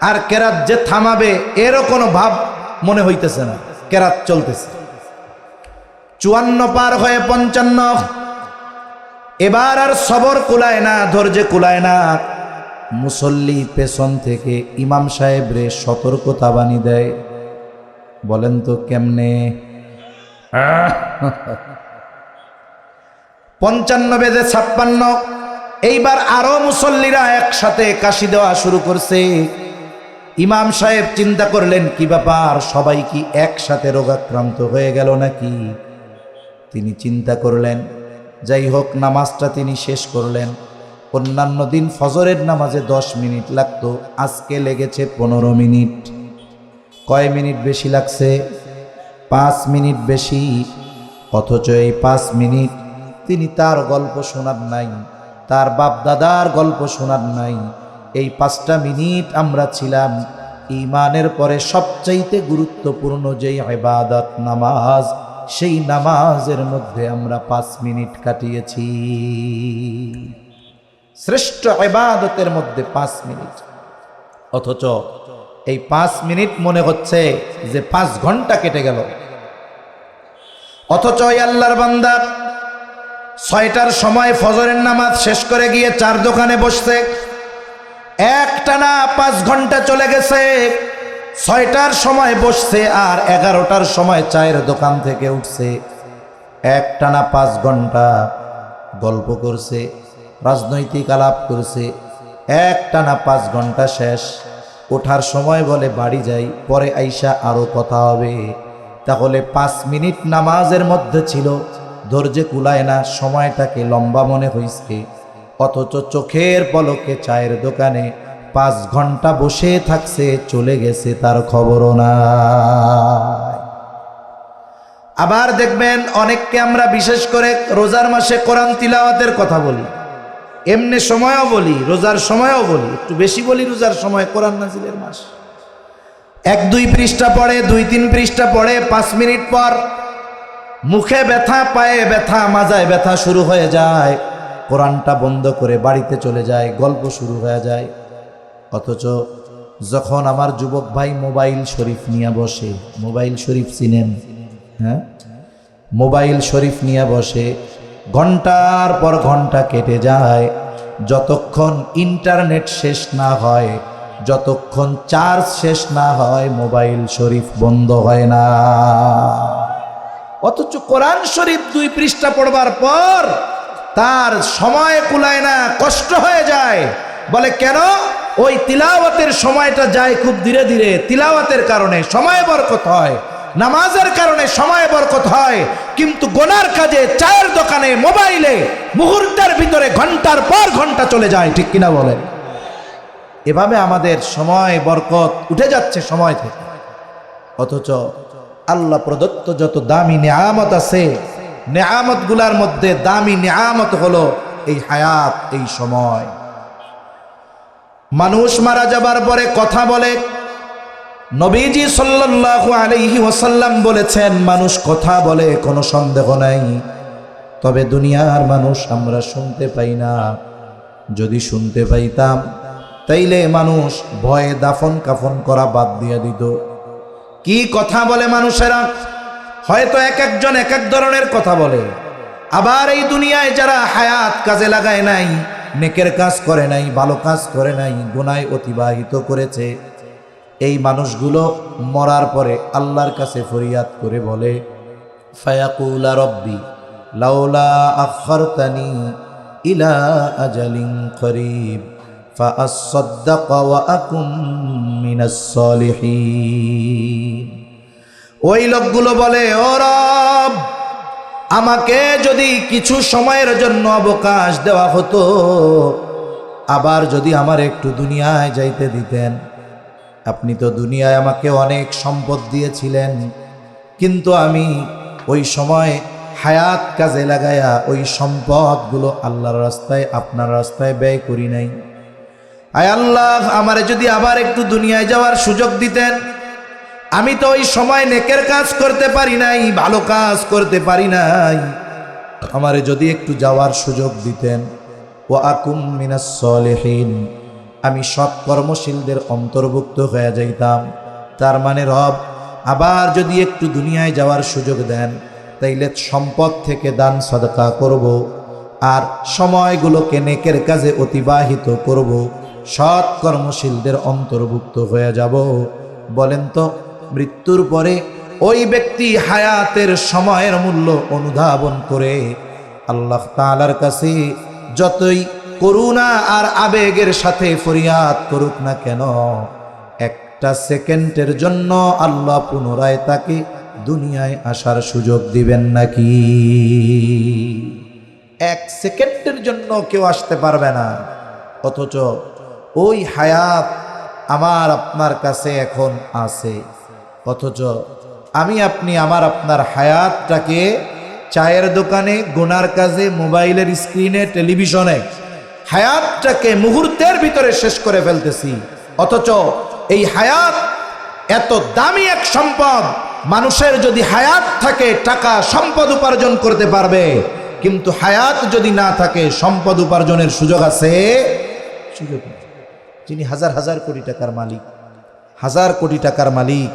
আর কেরাত যে থামাবে এরও কোনো ভাব মনে হইতেছে না, কেরাত চলতেছে। 54 পার হয়ে 55, এবার আর সবর কুলায় না, ধৈর্য কুলায় না। মুসল্লি পেছন থেকে ইমাম সাহেবরে সতর্কতা বাণী দেয়। বলেন তো কেমনে? 55 বেজে 56, এইবার আরো মুসল্লিরা একসাথে কাশি দেওয়া শুরু করছে। ইমাম সাহেব চিন্তা করলেন কি ব্যাপার, সবাই কি একসাথে রোগাক্রান্ত হয়ে গেল নাকি? তিনি চিন্তা করলেন, যাই হোক নামাজটা তিনি শেষ করলেন। অন্যান্য দিন ফজরের নামাজে 10 মিনিট লাগতো, আজকে লেগেছে 15 মিনিট। কয় মিনিট বেশি লাগছে? 5 মিনিট বেশি। অথচ এই 5 মিনিট তিনি তার গল্প শোনার নাই, তার বাপ দাদার গল্প শোনার নাই। এই 5টা মিনিট আমরা ছিলাম ঈমানের পরে সবচাইতে গুরুত্বপূর্ণ যেই ইবাদত নামাজ, সেই নামাজের মধ্যে আমরা 5 মিনিট কাটিয়েছি। শ্রেষ্ঠ ইবাদতের মধ্যে 5 মিনিট। অথচ এই 5 মিনিট মনে হচ্ছে যে 5 ঘন্টা কেটে গেল। অথচ এই আল্লাহর বান্দা 6টার সময় ফজরের নামাজ শেষ করে গিয়ে চার দোকানে বসছে, একটানা 5 ঘন্টা চলে গেছে। 6টার সময় বসছে আর 11টার সময় চায়ের দোকান থেকে উঠছে, একটানা 5 ঘন্টা গল্প করছে, রাজনৈতিক আলাপ করছে, একটানা 5 ঘন্টা শেষ। ওঠার সময় বলে বাড়ি যাই, পরে আইসা আরো কথা হবে। তাহলে 5 মিনিট নামাজের মধ্যে ছিল, ধৈর্যে কুলায় না, সময়টাকে লম্বা মনে হইছে। অথচ চোখের পলকে চায়ের দোকানে 5 ঘন্টা বসে থাকছে, চলে গেছে তার খবরও নাই। আবার দেখবেন অনেককে আমরা বিশেষ করে রোজার মাসে কোরআন তিলাওয়াতের কথা বলি, এমনি সময়ও বলি, রোজার সময়ও বলি, একটু বেশি বলি রোজার সময়, কোরআন নাজিলের মাস। 1-2 পৃষ্ঠা পড়ে, 2-3 পৃষ্ঠা পড়ে, 5 মিনিট পর মুখে ব্যথা, পায়ে ব্যথা, মাজায় ব্যথা শুরু হয়ে যায়, কোরআনটা বন্ধ করে বাড়িতে চলে যায়, গল্প শুরু হয়ে যায়। অথচ যখন আমার যুবক ভাই মোবাইল শরীফ নিয়ে বসে, মোবাইল শরীফ চিনেন? হ্যাঁ, মোবাইল শরীফ নিয়ে বসে, ঘন্টার পর ঘন্টা কেটে যায়, যতক্ষণ ইন্টারনেট শেষ না হয়, যতক্ষণ চার্জ শেষ না হয়, মোবাইল শরীফ বন্ধ হয় না। অথচ কোরআন শরীফ 2 পৃষ্ঠা পড়বার পর তার সময় কুলায় না, কষ্ট হয়ে যায়। বলে কেন? ওই তিলাওয়াতের সময়টা যায় খুব ধীরে ধীরে, তিলাওয়াতের কারণে সময় বরকত হয়, নামাজের কারণে সময় বরকত হয়, কিন্তু গোনার কাজে, চায়ের দোকানে, মোবাইলে মুহূর্তের ভিতরে ঘন্টার পর ঘন্টা চলে যায়। ঠিক কিনা বলেন? এভাবে আমাদের সময় বরকত উঠে যাচ্ছে সময় থেকে। অথচ আল্লাহ প্রদত্ত যত দামি নিয়ামত আছে, নিয়ামত গুলার মধ্যে দামি নিয়ামত হলো এই হায়াত, এই সময়। মানুষ মারা যাবার পরে কথা বলে, নবীজি সাল্লাল্লাহু আলাইহি ওয়াসাল্লাম বলেছেন মানুষ কথা বলে, কোনো সন্দেহ নাই। তবে দুনিয়ার মানুষ আমরা শুনতে পাই না। যদি শুনতে পাইতাম তাইলে মানুষ ভয়ে দাফন কাফন করা বাদ দিয়ে দিত। কি কথা বলে মানুষেরা? হয়তো এক একজন এক এক ধরনের কথা বলে। আবার এই দুনিয়ায় যারা হায়াত কাজে লাগায় নাই, নেকের কাজ করে নাই, ভালো কাজ করে নাই, গুনায় অতিবাহিত করেছে, এই মানুষগুলো মরার পরে আল্লাহর কাছে ফরিয়াদ করে বলে, ফায়াকুলা রব্বি লাউলা আখারতানি ইলা আজালিন করিব ফাআসাদ্দাক ওয়া আকুম মিনাস সলিহিন। ওই লোকগুলো বলে, ও রব, আমাকে যদি কিছু সময়ের জন্য অবকাশ দেওয়া হতো, আবার যদি আমার একটু দুনিয়ায় যাইতে দিতেন। আপনি তো দুনিয়ায় আমাকে অনেক সম্পদ দিয়েছিলেন, কিন্তু আমি ওই সময় হায়াত কাজে লাগায়া ওই সম্পদগুলো আল্লাহর রাস্তায়, আপনার রাস্তায় ব্যয় করি নাই। আয় আল্লাহ, আমারে যদি আবার একটু দুনিয়ায় যাওয়ার সুযোগ দিতেন। আমি তো ওই সময় নেকের কাজ করতে পারি নাই, ভালো কাজ করতে পারি নাই, আমারে যদি একটু যাওয়ার সুযোগ দিতেন। ওয়া আকুম মিনাস সলিহিন, আমি সৎ কর্মশীলদের অন্তর্ভুক্ত হয়ে যাইতাম। তার মানে রব আবার যদি একটু দুনিয়ায় যাওয়ার সুযোগ দেন, তাইলে সম্পদ থেকে দান সদকা করব, আর সময়গুলোকে নেকের কাজে অতিবাহিত করব, সৎ কর্মশীলদের অন্তর্ভুক্ত হয়ে যাব। বলেন তো, মৃত্যুর পরে ওই ব্যক্তি হায়াতের সময়ের মূল্য অনুধাবন করে আল্লাহ তাআলার কাছে যতই করুণা আর আবেগের সাথে ফরিয়াদ করুক না কেন, একটা সেকেন্ডের জন্য আল্লাহ পুনরায় তাকে দুনিয়ায় আসার সুযোগ দিবেন নাকি? 1 সেকেন্ডের জন্য কেউ আসতে পারবে না। অথচ ওই হায়াত আমার আপনার কাছে এখন আছে, অথচ আমি আপনি আপনার হায়াতটাকে চায়ের দোকানে, গুনার কাজে, মোবাইলের স্ক্রিনে, টেলিভিশনে হায়াতটাকে মুহূর্তের ভিতরে শেষ করে ফেলতেছি। অথচ এই হায়াত এত দামি এক সম্পদ, মানুষের যদি হায়াত থাকে টাকা সম্পদ উপার্জন করতে পারবে, কিন্তু হায়াত যদি না থাকে সম্পদ উপার্জনের সুযোগ আছে? সুযোগ নেই। যিনি হাজার হাজার কোটি টাকার মালিক, হাজার কোটি টাকার মালিক,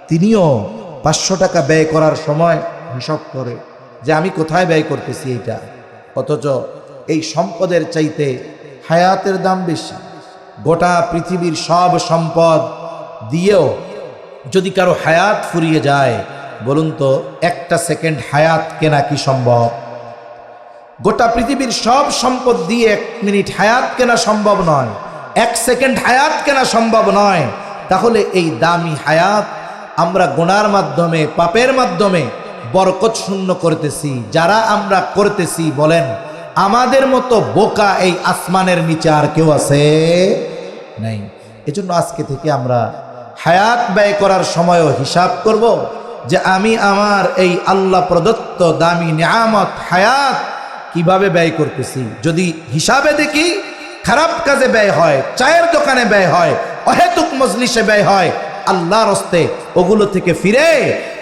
তিনিও 500 টাকা ব্যয় করার সময় হিসাব করে যে আমি কোথায় ব্যয় করতেছি এইটা। অথচ এই সম্পদের চাইতে হায়াতের দাম বেশি। গোটা পৃথিবীর সব সম্পদ দিয়েও যদি কারো হায়াত ফুরিয়ে যায়, বলুন তো একটা সেকেন্ড হায়াত কেনা কি সম্ভব? গোটা পৃথিবীর সব সম্পদ দিয়ে 1 মিনিট হায়াত কেনা সম্ভব নয়, 1 সেকেন্ড হায়াত কেনা সম্ভব নয়। তাহলে এই দামি হায়াত আমরা গুনার মাধ্যমে, পাপের মাধ্যমে বরকত শূন্য করতেছি। যারা আমরা করতেছি, বলেন আমাদের মতো বোকা এই আসমানের নিচে আর কেউ আছে? নাই। এজন্য আজকে থেকে আমরা হায়াত ব্যয় করার সময়ও হিসাব করব যে আমি আমার এই আল্লাহ প্রদত্ত দামি নিয়ামত হায়াত কিভাবে ব্যয় করতেছি। যদি হিসাবে দেখি খারাপ কাজে ব্যয় হয়, চায়ের দোকানে ব্যয় হয়, অহেতুক মজলিসে ব্যয় হয়, আল্লাহর হস্তে ওগুলো থেকে ফিরে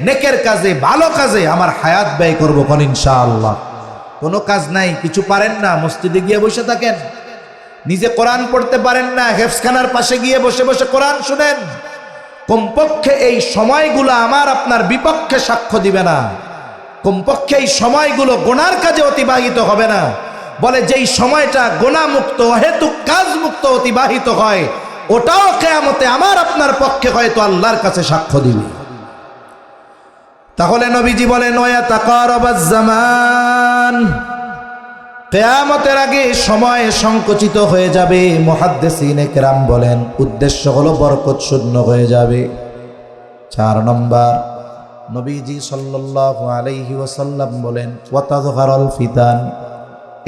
নেকের কাজে, ভালো কাজে আমার হায়াত ব্যয় করবো কোন ইনশাআল্লাহ। কোনো কাজ নাই, কিছু পারেন না, মসজিদে গিয়ে বসে থাকেন। নিজে কোরআন পড়তে পারেন না, হেফজখানার পাশে গিয়ে বসে বসে কোরআন শুনেন। কমপক্ষে এই সময়গুলো আমার আপনার বিপক্ষে সাক্ষ্য দিবে না। কমপক্ষে এই সময়গুলো গুনার কাজে অতিবাহিত হবে না। বলে যেই সময়টা গুনাহমুক্ত, অহেতুক কাজ মুক্ত অতিবাহিত হয়, ওটাও কিয়ামতে আমার আপনার পক্ষে হয়তো আল্লাহর কাছে সাক্ষ্য দিবে। তাহলে নবীজি বলেন ওয়া তাকারাবাজ জামান, কিয়ামতের আগে সময় সংকুচিত হয়ে যাবে। মুহাদ্দিসিনে কেরাম বলেন উদ্দেশ্য হলো বরকত শূন্য হয়ে যাবে। 4 নম্বর, নবীজি সাল্লাল্লাহু আলাইহি ওয়াসাল্লাম বলেন ওয়া তাযহারুল ফিতান,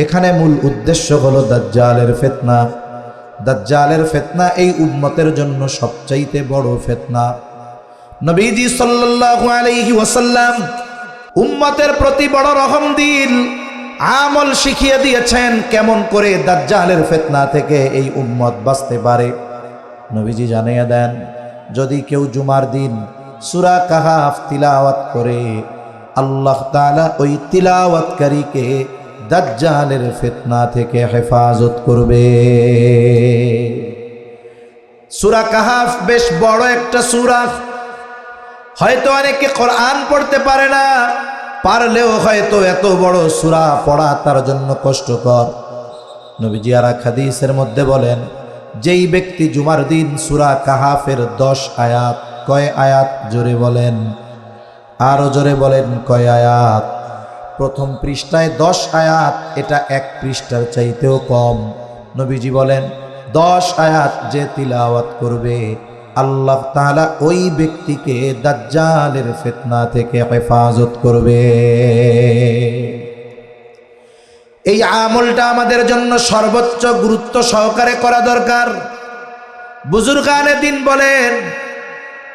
এখানে মূল উদ্দেশ্য হলো দাজ্জালের ফিতনা। দাজ্জালের ফিতনা এই উম্মতের জন্য সবচাইতে বড় ফিতনা। নবীজি সাল্লাল্লাহু আলাইহি ওয়াসাল্লাম উম্মতের প্রতি বড় রহম দিল, আমল শিখিয়ে দিয়েছেন কেমন করে দাজ্জালের ফিতনা থেকে এই উম্মত বাঁচতে পারে। নবীজি জানিয়ে দেন, যদি কেউ জুমার দিন সূরা কাহাফ তিলাওয়াত করে, আল্লাহ তাআলা ওই তিলাওয়াতকারীকে দাজ্জালের ফিতনা থেকে হেফাজত করবে। সূরা কাহাফ বেশ বড় একটা সূরা। হয়তো অনেকে কোরআন পড়তে পারে না, পারলেও হয়তো এত বড় সূরা পড়া তার জন্য কষ্টকর। নবীজি আর এক হাদিসের মধ্যে বলেন, যেই ব্যক্তি জুমার দিন সূরা কাহাফের 10 আয়াত, কয় আয়াত জোরে বলেন, আরো জোরে বলেন কয় আয়াত? প্রথম পৃষ্ঠায় 10 আয়াত, এটা 1 পৃষ্ঠার চাইতেও কম। নবীজি বলেন 10 আয়াত যে তিলাওয়াত করবে, আল্লাহ তাআলা ওই ব্যক্তিকে দাজ্জালের ফিতনা থেকে হেফাজত করবে। এই আমলটা আমাদের জন্য সর্বোচ্চ গুরুত্ব সহকারে করা দরকার। বুজুর্গানে দিন বলেন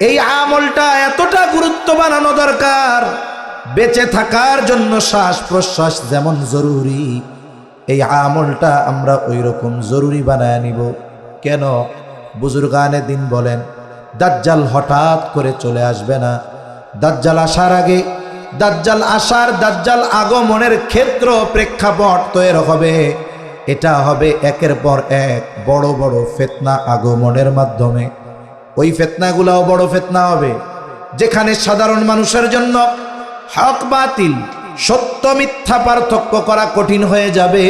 এই আমলটা এতটা গুরুত্ব বানানো দরকার, বেঁচে থাকার জন্য শ্বাস প্রশ্বাস যেমন জরুরি, এই আমলটা আমরা ওই রকম জরুরি বানায় নিব। কেন? বুজুর্গানে দিন বলেন দাজ্জাল হঠাৎ করে চলে আসবে না। দাজ্জাল আসার আগে, দাজ্জাল আসার, দাজ্জাল আগমনের ক্ষেত্র প্রেক্ষাপট তৈরি হবে। এটা হবে একের পর এক বড় বড় ফিতনা আগমনের মাধ্যমে। ওই ফিতনাগুলোও বড় ফিতনা হবে, যেখানে সাধারণ মানুষের জন্য হক বাতিল, সত্য মিথ্যা পার্থক্য করা কঠিন হয়ে যাবে।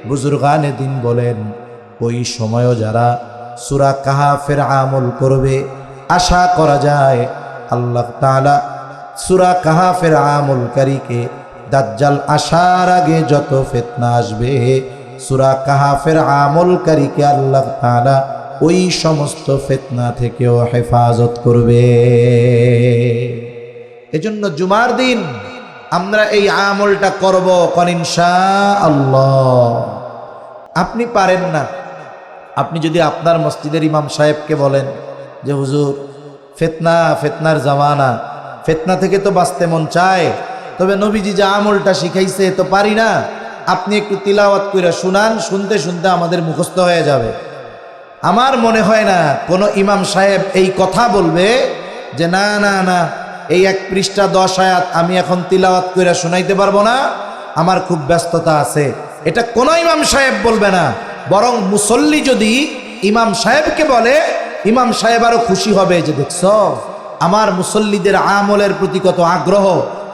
বুজুর্গানে দিন বলেন ওই সময়ও যারা সূরা কাহাফের আমল করবে, আশা করা যায় আল্লাহ তাআলা সূরা কাহাফের আমলকারীকে দাজ্জাল আসার আগে যত ফিতনা আসবে, সূরা কাহাফের আমলকারীকে আল্লাহ তাআলা ওই সমস্ত ফিতনা থেকেও হেফাজত করবে। এজন্য জুমার দিন আমরা এই আমলটা করব কোন ইনশাআল্লাহ। আপনি পারেন না, আপনি যদি আপনার মসজিদের ইমাম সাহেবকে বলেন যে হুজুর ফিতনা, ফিতনার জামানা, ফিতনা থেকে তো বাঁচতে মন চায়, তবে নবীজি যে আমলটা শিখাইছে তো পারি না। আপনি একটু তিলাওয়াত কইরা শুনান, শুনতে শুনতে আমাদের মুখস্থ হয়ে যাবে। আমার মনে হয় না কোনো ইমাম সাহেব এই কথা বলবে যে না না না, এই 1 পৃষ্ঠা 10 আয়াত আমি এখন তিলাওয়াত কইরা শোনাইতে পারবো না, আমার খুব ব্যস্ততা আছে। এটা কোনো ইমাম সাহেব বলবে না। বরং মুসল্লি যদি ইমাম সাহেবকে বলে, ইমাম সাহেব আরো খুশি হবে যে দেখছো আমার মুসল্লিদের আমলের প্রতি কত আগ্রহ।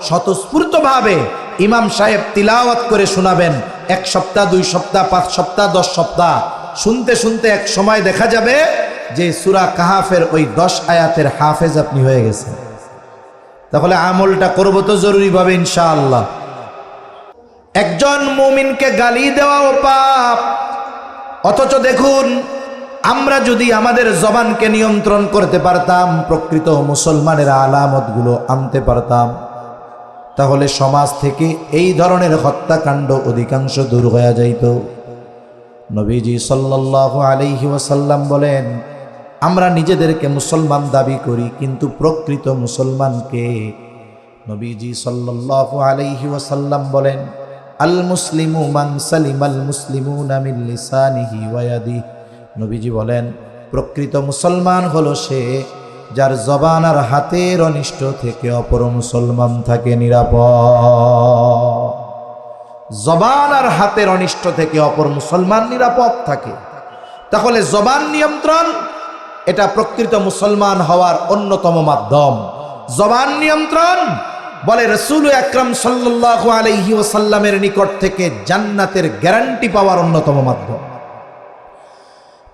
স্বতঃস্ফূর্তভাবে ইমাম সাহেব তিলাওয়াত করে শোনাবেন। 1 সপ্তাহ, 2 সপ্তাহ, 5 সপ্তাহ, 10 সপ্তাহ শুনতে শুনতে এক সময় দেখা যাবে যে সূরা কাহাফের ওই 10 আয়াতের হাফেজ আপনি হয়ে গেছেন। তাহলে আমলটা করব তো জরুরিভাবে ইনশাআল্লাহ। একজন মুমিনকে গালি দেওয়াও পাপ। অথচ দেখুন, আমরা যদি আমাদের জবানকে নিয়ন্ত্রণ করতে পারতাম, প্রকৃত মুসলমানের আলামতগুলো আনতে পারতাম, তাহলে সমাজ থেকে এই ধরনের হত্যাকাণ্ড অধিকাংশ দূর হয়ে যাইত। নবীজি সাল্লাল্লাহু আলাইহি ওয়াসাল্লাম বলেন, আমরা নিজেদেরকে মুসলমান দাবি করি, কিন্তু প্রকৃত মুসলমানকে? নবীজি সাল্লাল্লাহু আলাইহি ওয়াসাল্লাম বলেন, আল মুসলিমু মান সালিমাল মুসলিমুনা মিন লিসানিহি ওয়া ইয়াদিহি। নবীজি বলেন, প্রকৃত মুসলমান হলো সে যার জবান আর হাতের অনিষ্ট থেকে অপর মুসলমান থাকে নিরাপদ। জবান আর হাতের অনিষ্ট থেকে অপর মুসলমান নিরাপদ থাকে। তাহলে জবান নিয়ন্ত্রণ এটা প্রকৃত মুসলমান হওয়ার অন্যতম মাধ্যম। জবান নিয়ন্ত্রণ বলে রাসূল আকরাম সাল্লাল্লাহু আলাইহি ওয়াসাল্লামের নিকট থেকে জান্নাতের গ্যারান্টি পাওয়ার অন্যতম মাধ্যম।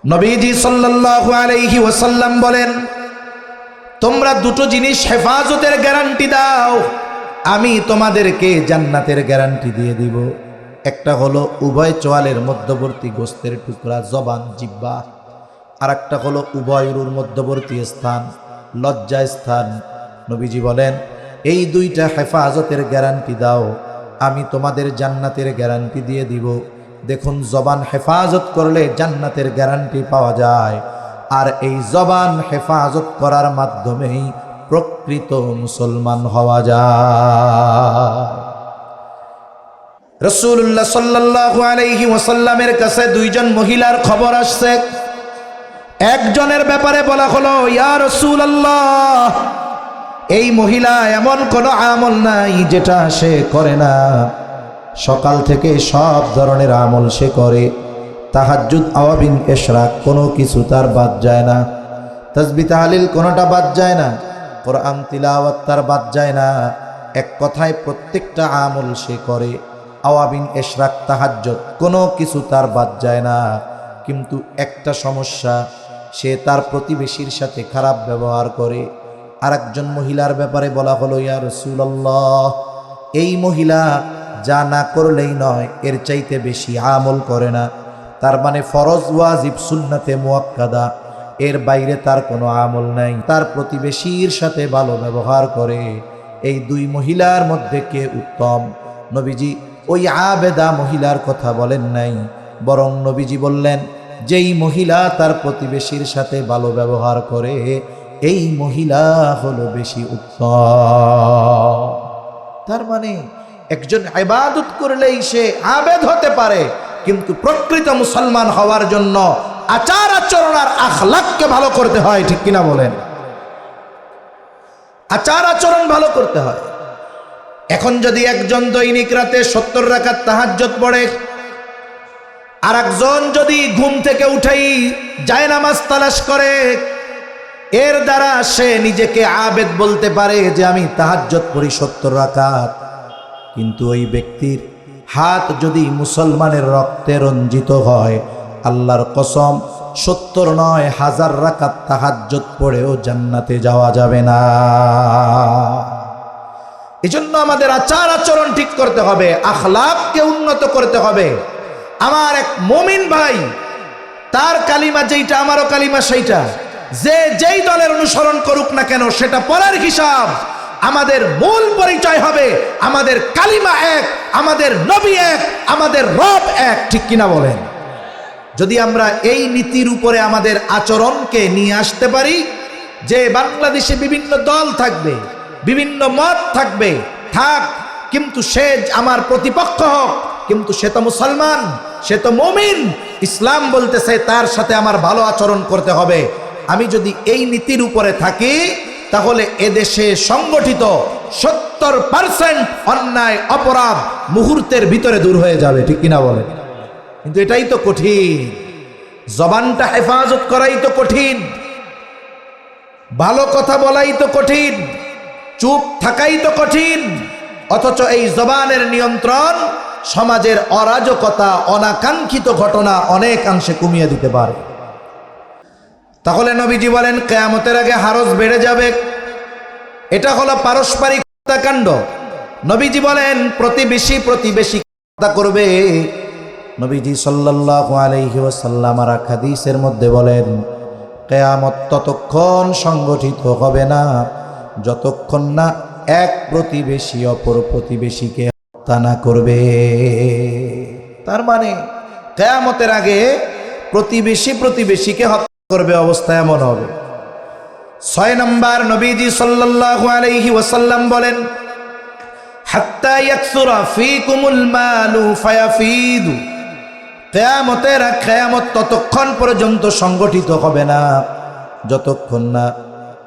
নবীজি সাল্লাল্লাহু আলাইহি ওয়াসাল্লাম বলেন, তোমরা দুটো জিনিস হেফাজতের গ্যারান্টি দাও, আমি তোমাদেরকে জান্নাতের গ্যারান্টি দিয়ে দিব। একটা হলো উভয় চোয়ালের মধ্যবর্তী গোস্তের টুকরা জবান, জিহ্বা। আর একটা হলো উভয় উরুর মধ্যবর্তী স্থান, লজ্জা স্থান। নবীজি বলেন, এই দুইটা হেফাজতের গ্যারান্টি দাও, আমি তোমাদের জান্নাতের গ্যারান্টি দিয়ে দিব। দেখুন, জবান হেফাজত করলে জান্নাতের গ্যারান্টি পাওয়া যায়, আর এই জবান হেফাজত করার মাধ্যমেই প্রকৃত মুসলমান হওয়া যায়। রাসূলুল্লাহ সাল্লাল্লাহু আলাইহি ওয়াসাল্লামের কাছে 2 জন মহিলার খবর আসছে। একজনের ব্যাপারে বলা হলো, ইয়া রাসূলুল্লাহ, এই মহিলা এমন কোনো আমল নাই যেটা সে করে না। সকাল থেকে সব ধরনের আমল সে করে, তাহাজ্জুদ, আওয়াবিন, ইশরাক কোনো কিছু তার বাদ যায় না। তাসবিহ, তাহলিল কোনোটা বাদ যায় না। কোরআন তিলাওয়াত তার বাদ যায় না। এক কথায় প্রত্যেকটা আমল সে করে। আওয়াবিন, ইশরাক, তাহাজ্জুদ কোনো কিছু তার বাদ যায় না। কিন্তু একটা সমস্যা, সে তার প্রতিবেশীর সাথে খারাপ ব্যবহার করে। আরেকজন মহিলার ব্যাপারে বলা হলো, ইয়া রাসূলুল্লাহ, এই মহিলা যা না করলেই নয়, এর চাইতে বেশি আমল করে না। তার মানে ফরজ, ওয়াজিব, সুন্নাতে মুআক্কাদা, এর বাইরে তার কোনো আমল নাই। তার প্রতিবেশীর সাথে ভালো ব্যবহার করে। এই 2 মহিলার মধ্যে কে উত্তম? নবীজি ওই আবেদা মহিলার কথা বলেন নাই, বরং নবীজি বললেন, যেই মহিলা তার প্রতিবেশীর সাথে ভালো ব্যবহার করে, এই মহিলা হলো বেশি উত্তম। তার মানে একজন ইবাদত করলেই সে আবেদ হতে পারে, কিন্তু প্রকৃত মুসলমান হওয়ার জন্য আচার আচরণ আর আখলাককে ভালো করতে হয়। ঠিক কিনা বলেন? আচার আচরণ ভালো করতে হয়। এখন যদি একজন দৈনিক রাতে 70 রাকাত তাহাজ্জুদ পড়ে, আর একজন যদি ঘুম থেকে উঠেই জায়নামাজ তালাশ করে, এর দ্বারা সে নিজেকে আবেদ বলতে পারে যে আমি তাহাজ্জুদ পড়ি 70 রাকাত। কিন্তু ওই ব্যক্তির হাত যদি মুসলমানের রক্তে রঞ্জিত হয়, আল্লাহর কসম 70 নয় 1000 রাকাত তাহাজ্জুদ পড়েও জান্নাতে যাওয়া যাবে না। এজন্য আমাদের আচার আচরণ ঠিক করতে হবে, আখলাককে উন্নত করতে হবে। আমার এক মুমিন ভাই, তার কালিমা যেইটা, আমারও কালিমা সেইটা। যে যেই দলের অনুসরণ করুক না কেন, সেটা পরের হিসাব। আমাদের মূল পরিচয় হবে আমাদের কালিমা এক, আমাদের নবী এক, আমাদের রব এক। ঠিক কিনা বলেন? যদি আমরা এই নীতির উপরে আমাদের আচরণকে নিয়ে আসতে পারি, যে বাংলাদেশে বিভিন্ন দল থাকবে, বিভিন্ন মত থাকবে, থাক, কিন্তু সে আমার প্রতিপক্ষ হোক, কিন্তু সে তো মুসলমান, সে তো মুমিন। ইসলাম বলতেছে তার সাথে আমার ভালো আচরণ করতে হবে। আমি যদি এই নীতির উপরে থাকি তাহলে এদেশে সংগঠিত 70% অন্যায় অপরাধ মুহূর্তের ভিতরে দূর হয়ে যাবে, ঠিক কিনা বলে? কিন্তু এটাই তো কঠিন, জবানটা হেফাজত করাই তো কঠিন, ভালো কথা বলাই তো কঠিন, চুপ থাকাই তো কঠিন। অথচ এই জবানের নিয়ন্ত্রণ সমাজের অরাজকতা, অনাকাঙ্ক্ষিত ঘটনা অনেকাংশে কমিয়ে দিতে পারে। তাহলে নবীজি বলেন কিয়ামতের আগে হারজ বেড়ে যাবে। এটা হলো পারস্পরিক হত্যাকাণ্ড। নবীজি বলেন প্রতিবেশী হত্যা করবে। নবীজি সাল্লাল্লাহু আলাইহি ওয়াসাল্লাম আর হাদিসের মধ্যে বলেন কিয়ামত ততক্ষণ সংগঠিত হবে না যতক্ষণ না এক প্রতিবেশী অপর প্রতিবেশীকে হত্যা না করবে। তার মানে কিয়ামতের আগে প্রতিবেশীকে হত্যা করবে, অবস্থা এমন হবে। 6 নম্বর, নবীজি সাল্লাল্লাহু আলাইহি ওয়াসাল্লাম বলেন হাত্তা ইয়াকসুরা ফীকুমুল মালু ফায়াফিদু। কিয়ামত ততক্ষণ পর্যন্ত সংগঠিত হবে না যতক্ষণ না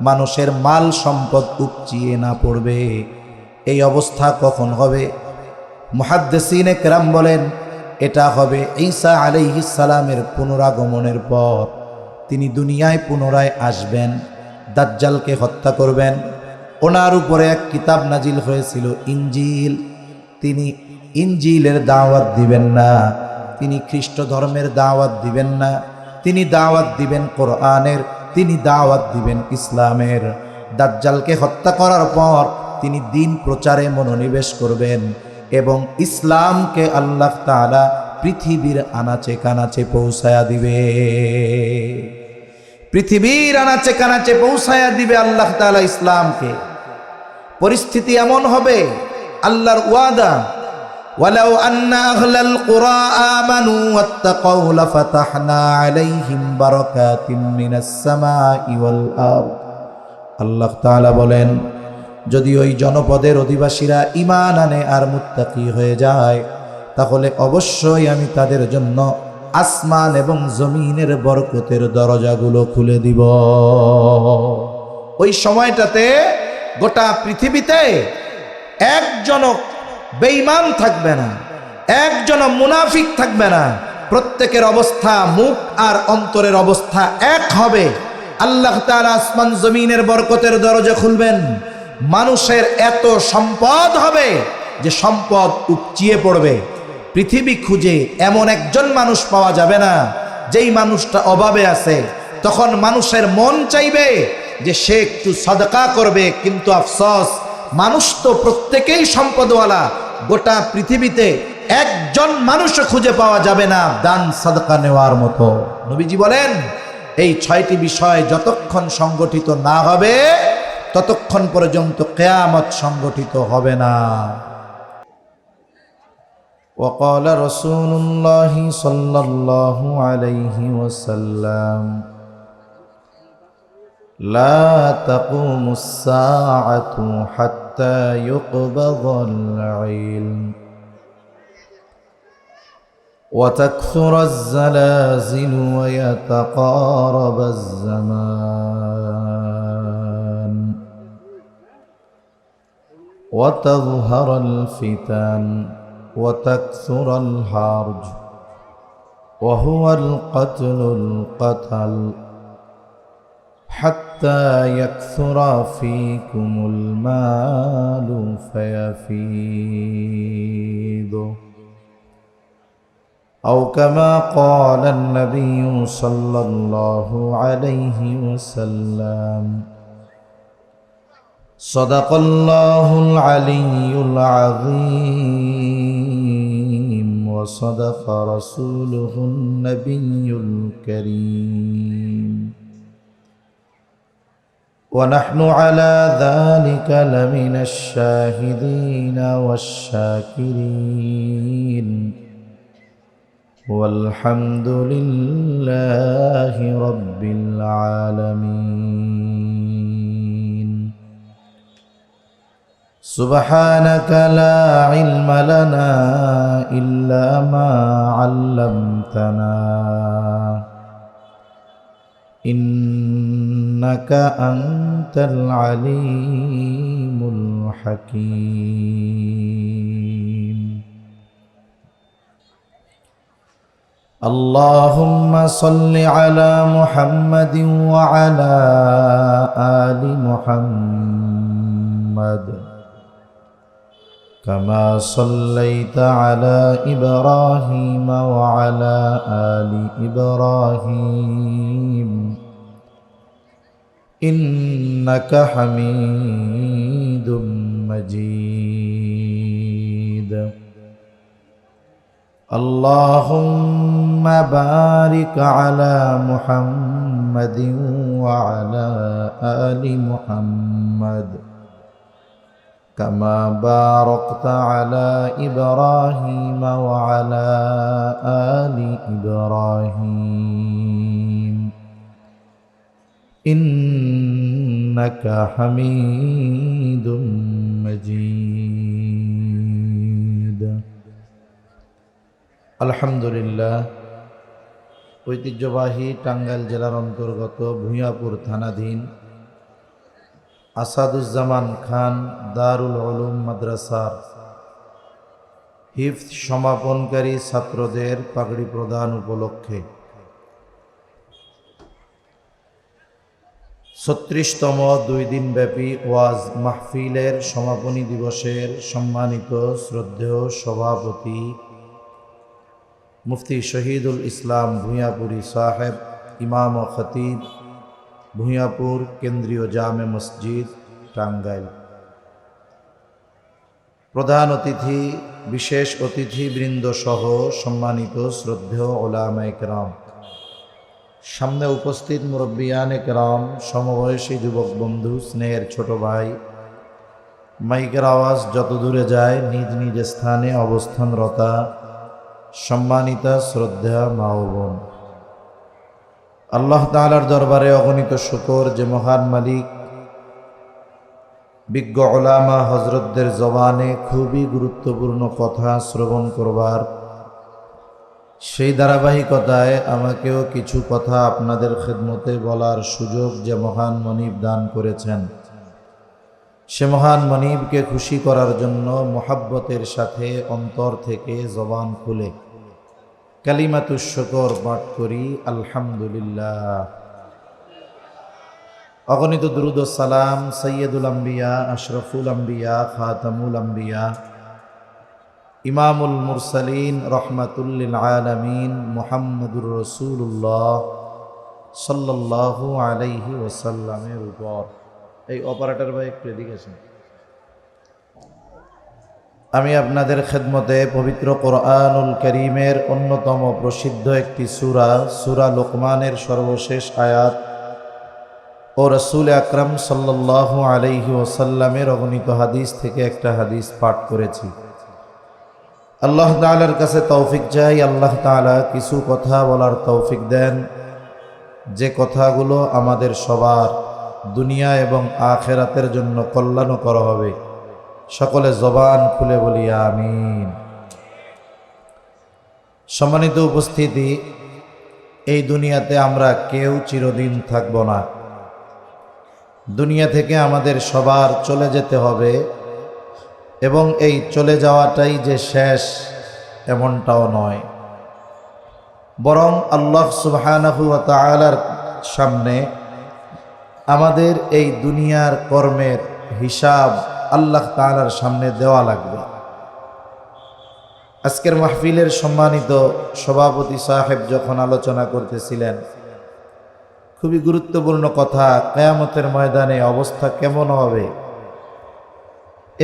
মানুষের মাল সম্পদ উপচিয়ে না পড়বে। এই অবস্থা কখন হবে? মুহাদ্দিসিনে কেরাম বলেন এটা হবে ঈসা আলাইহিস সালামের পুনরাগমনের পর। তিনি দুনিয়ায় পুনরায় আসবেন, দাজ্জালকে হত্যা করবেন। ওনার উপরে এক কিতাব নাজিল হয়েছিল ইনজিল। তিনি ইনজিলের দাওয়াত দিবেন না, তিনি খ্রিস্ট ধর্মের দাওয়াত দিবেন না, তিনি দাওয়াত দিবেন কোরআনের, তিনি দাওয়াত দিবেন ইসলামের। দাজ্জালকে হত্যা করার পর তিনি দিন প্রচারে মনোনিবেশ করবেন এবং ইসলামকে আল্লাহ তাআলা পৃথিবীর আনাচে কানাচে পৌঁছায়া দিবে। পৃথিবীর আনাচে কানাচে পৌঁছায়া দিবে আল্লাহ তাআলা ইসলামকে। পরিস্থিতি এমন হবে, আল্লাহর ওয়াদা ওয়ালাউ আন্না আহলাল কুরা আমানু ওয়াত্তাকাউ লাফাতাহনা আলাইহিম বারাকাতিম মিনাস সামাই ওয়াল আরদ। আল্লাহ তাআলা বলেন যদি ওই জনপদের অধিবাসীরা ঈমান আনে আর মুত্তাকি হয়ে যায় তাহলে অবশ্যই আমি তাদের জন্য আসমান এবং জমিনের বরকতের দরজাগুলো খুলে দিব। ওই সময়টাতে গোটা পৃথিবীতে একজন বেঈমান থাকবে না, একজন মুনাফিক থাকবে না। প্রত্যেকের অবস্থা, মুখ আর অন্তরের অবস্থা এক হবে। আল্লাহ তাআলা আসমান জমিনের বরকতের দরজা খুলবেন। মানুষের এত সম্পদ হবে যে সম্পদ উপচিয়ে পড়বে। পৃথিবী খুঁজে এমন একজন মানুষ পাওয়া যাবে না যেই মানুষটা অভাবে আছে। তখন মানুষের মন চাইবে যে সে একটু সাদকা করবে, কিন্তু আফসোস মানুষ তো প্রত্যেকেই সম্পদওয়ালা। গোটা পৃথিবীতে একজন মানুষও খুঁজে পাওয়া যাবে না দান সাদকা নেওয়ার মতো। নবীজি বলেন এই 6টি বিষয় যতক্ষণ সংগঠিত না হবে ততক্ষণ পর্যন্ত কিয়ামত সংগঠিত হবে না। وقال رسول الله صلى الله عليه وسلم لا تقوم الساعة حتى يقبض العلم وتكثر الزلازل ويتقارب الزمان وتظهر الفتن وتكثر الحرج وهو القتل حتى يكثر فيكم المال فيفيض أو كما قال النبي صلى الله عليه وسلم صدق الله العلي العظيم وصدق رسوله النبي الكريم ونحن على ذلك لمن الشاهدين والشاكرين والحمد لله رب العالمين. سبحانك لا علم لنا إلا ما علمتنا إنك أنت العليم الحكيم اللهم صل على محمد وعلى آل محمد كما صليت على إبراهيم وعلى آل إبراهيم إنك حميد مجيد اللهم بارك على محمد وعلى آل محمد كما باركت على إبراهيم وعلى آل إبراهيم إنك حميد مجيد আলহামদুলিল্লাহ। ঐতিহ্যবাহী টাঙ্গাইল জেলার অন্তর্গত ভূঁইয়াপুর থানাধীন আসাদুজ্জামান খান দারুল উলুম মাদ্রাসার হিফজ সমাপনকারী ছাত্রদের পাগড়ি প্রদান উপলক্ষে ৩৬তম ২ দিনব্যাপী ওয়াজ মাহফিলের সমাপনী দিবসের সম্মানিত শ্রদ্ধেয় সভাপতি মুফতি শহীদুল ইসলাম ভূঁইয়াপুরী সাহেব, ইমাম ও খতিব, ভূঁইয়াপুর কেন্দ্রীয় জামে মসজিদ টাঙ্গাইল। প্রধান অতিথি, বিশেষ অতিথিবৃন্দ সহ সম্মানিত শ্রদ্ধেয় ওলামায়ে কেরাম, সামনে উপস্থিত মুরব্বিয়ানে কেরাম, সমবয়সী যুবক বন্ধু, স্নেহের ছোট ভাই, মাইকের আওয়াজ যত দূরে যায় নিজ নিজ স্থানে অবস্থানরতা সম্মানিতা শ্রদ্ধা মা ও বোন, আল্লাহ তাআলার দরবারে অগণিত শুকর যে মহান মালিক বিজ্ঞ ওলামা হজরতদের জবানে খুবই গুরুত্বপূর্ণ কথা শ্রবণ করবার সেই ধারাবাহিকতায় আমাকেও কিছু কথা আপনাদের খেদমতে বলার সুযোগ যে মহান মনিব দান করেছেন, সে মহান মনিবকে খুশি করার জন্য মোহাব্বতের সাথে অন্তর থেকে জবান খুলে কালিমাতুশ শুকর পাঠ করি আলহামদুলিল্লাহ। অগণিত দুরূদ ও সালাম সৈয়দুল আম্বিয়া, আশরাফুল আম্বিয়া, খাতামুল আম্বিয়া, ইমামুল মুরসালিন, রহমাতুল লিল আলামিন মুহাম্মদুর রাসূলুল্লাহ সাল্লাল্লাহু আলাইহি ওয়াসাল্লামের উপর। এই অপারেটর ভাই একটু এদিকে আসেন। আমি আপনাদের খেদমতে পবিত্র কোরআনুল কারীমের অন্যতম প্রসিদ্ধ একটি সূরা, সূরা লোকমানের সর্বশেষ আয়াত ও রাসূল আকরাম সাল্লাল্লাহু আলাইহি ওয়াসাল্লামের অগণিত হাদিস থেকে একটা হাদিস পাঠ করেছি। আল্লাহ তাআলার কাছে তৌফিক চাই, আল্লাহ তাআলা কিছু কথা বলার তৌফিক দেন, যে কথাগুলো আমাদের সবার দুনিয়া এবং আখিরাতের জন্য কল্যাণকর হবে। সকলে জবান খুলে বলি আমিন। সম্মানিত উপস্থিতি, এই দুনিয়াতে আমরা কেউ চিরদিন থাকব না। দুনিয়া থেকে আমাদের সবার চলে যেতে হবে এবং এই চলে যাওয়াটাই যে শেষ এমনটাও নয়, বরং আল্লাহ সুবহানাহু ওয়া তাআলার সামনে আমাদের এই দুনিয়ার কর্মের হিসাব আল্লাহ তাআলার সামনে দেওয়া লাগবে। আজকের মাহফিলের সম্মানিত সভাপতি সাহেব যখন আলোচনা করতেছিলেন, খুবই গুরুত্বপূর্ণ কথা, কিয়ামতের ময়দানে অবস্থা কেমন হবে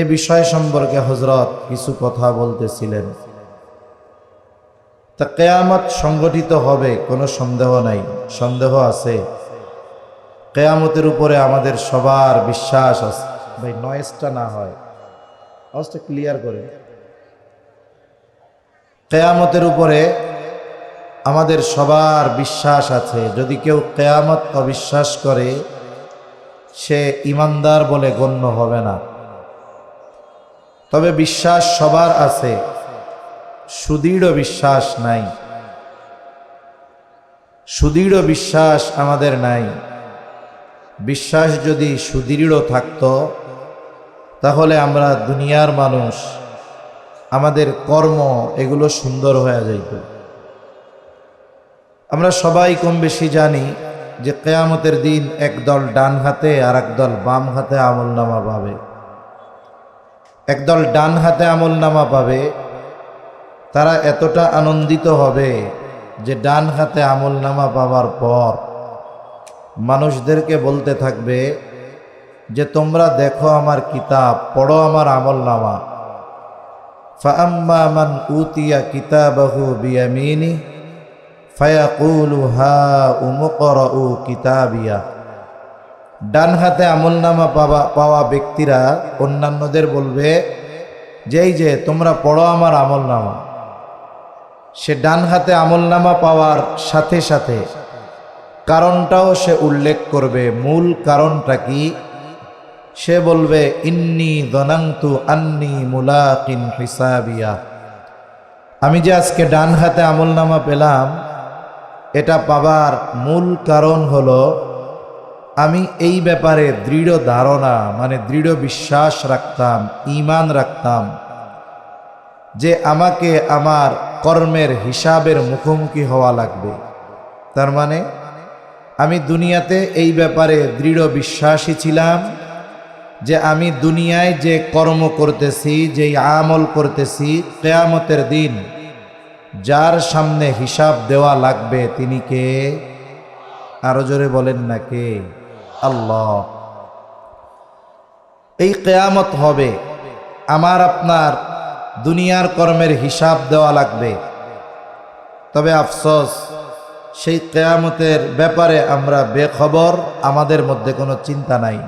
এ বিষয় সম্পর্কে হযরত কিছু কথা বলতেছিলেন। তা কিয়ামত সংগঠিত হবে কোনো সন্দেহ নাই, সন্দেহ আছে? কিয়ামতের উপরে আমাদের সবার বিশ্বাস আছে। ভাই নয়েজটা না হয়, আওয়াজটা ক্লিয়ার করে। কিয়ামতের উপরে আমাদের সবার বিশ্বাস আছে। যদি কেউ কিয়ামত অবিশ্বাস করে সে ঈমানদার বলে গণ্য হবে না। তবে বিশ্বাস সবার আছে, সুদৃঢ় বিশ্বাস নাই। সুদৃঢ় বিশ্বাস আমাদের নাই। বিশ্বাস যদি সুদৃঢ় থাকতো তাহলে আমরা দুনিয়ার মানুষ, আমাদের কর্ম এগুলো সুন্দর হয়ে যাইত। আমরা সবাই কম বেশি জানি যে কিয়ামতের দিন একদল ডান হাতে আর একদল বাম হাতে আমলনামা পাবে। একদল ডান হাতে আমলনামা পাবে, তারা এতটা আনন্দিত হবে যে ডান হাতে আমলনামা পাওয়ার পর মানুষদেরকে বলতে থাকবে যে তোমরা দেখো আমার কিতাব, পড়ো আমার আমলনামা। ফাআম্মা মান উতিয়া কিতাবাহু বিয়ামিনি ফায়াকুলু হাউম ইকরাউ কিতাবিয়া। ডান হাতে আমলনামা পাওয়া ব্যক্তিরা অন্যান্যদের বলবে যে এই যে তোমরা পড়ো আমার আমলনামা। সে ডান হাতে আমলনামা পাওয়ার সাথে সাথে কারণটাও সে উল্লেখ করবে। মূল কারণটা কি? সে বলবে ইন্নী যনানতু আন্নী মুলাকিন হিসাবিয়া। আমি যে আজকে ডান হাতে আমলনামা পেলাম, এটা পাবার মূল কারণ হলো আমি এই ব্যাপারে দৃঢ় ধারণা মানে দৃঢ় বিশ্বাস রাখতাম, ঈমান রাখতাম যে আমাকে আমার কর্মের হিসাবের মুখোমুখি হওয়া লাগবে। তার মানে আমি দুনিয়াতে এই ব্যাপারে দৃঢ় বিশ্বাসী ছিলাম যে আমি দুনিয়ায় যে কর্ম করতেছি, যেই আমল করতেছি, কিয়ামতের দিন যার সামনে হিসাব দেওয়া লাগবে তিনি কে? আরো জোরে বলেন না কে? আল্লাহ। এই কিয়ামত হবে, আমার আপনার দুনিয়ার কর্মের হিসাব দেওয়া লাগবে। তবে আফসোস, সেই কিয়ামতের ব্যাপারে আমরা বেখবর, আমাদের মধ্যে কোনো চিন্তা নাই।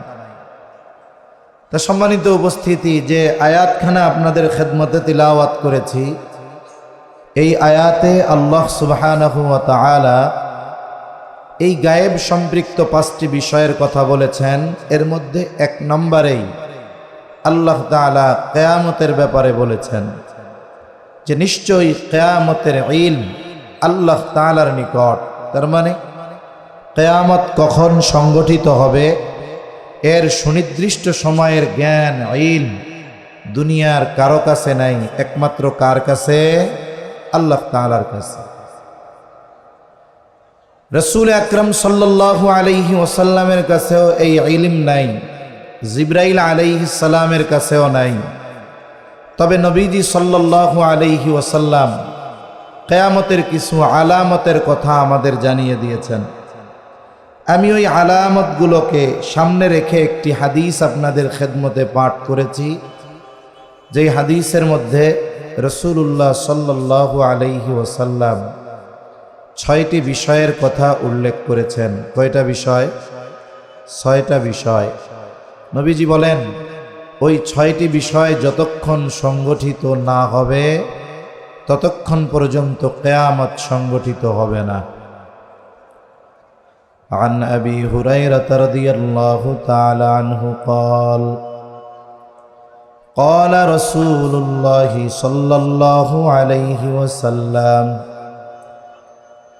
তা সম্মানিত উপস্থিতি, যে আয়াতখানা আপনাদের খেদমতে তিলাওয়াত করেছি, এই আয়াতে আল্লাহ সুবহানাহু ওয়া তাআলা এই গায়েব সম্পৃক্ত 5টি বিষয়ের কথা বলেছেন। এর মধ্যে 1 নম্বরেই আল্লাহ তাআলা কিয়ামতের ব্যাপারে বলেছেন যে নিশ্চয়ই কিয়ামতের ইলম আল্লাহ তাআলার নিকট। তার মানে কিয়ামত কখন সংগঠিত হবে এর সুনির্দিষ্ট সময়ের জ্ঞান, ইলম দুনিয়ার কারো কাছে নাই, একমাত্র কার কাছে? আল্লাহ তাআলার কাছে। রাসূল আকরাম সাল্লাল্লাহু আলাইহি ওয়াসাল্লামের কাছেও এই ইলম নাই, জিবরাইল আলাইহিস সালামের কাছেও নাই। তবে নবীজি সাল্লাল্লাহু আলাইহি ওয়াসাল্লাম কিয়ামতের কিছু আলামতের কথা আমাদের জানিয়ে দিয়েছেন। আমি ওই আলামতগুলোকে সামনে রেখে একটি হাদিস আপনাদের খেদমতে পাঠ করেছি, যেই হাদিসের মধ্যে রাসূলুল্লাহ সাল্লাল্লাহু আলাইহি ওয়াসাল্লাম 6টি বিষয়ের কথা উল্লেখ করেছেন। কয়টা বিষয়? 6টা বিষয়। নবীজি বলেন ওই 6টি বিষয় যতক্ষণ সংগঠিত না হবে ততক্ষণ পর্যন্ত কিয়ামত সংগঠিত হবে না। عن أبي هريرة رضي الله تعالى عنه قال قال رسول الله صلى الله عليه وسلم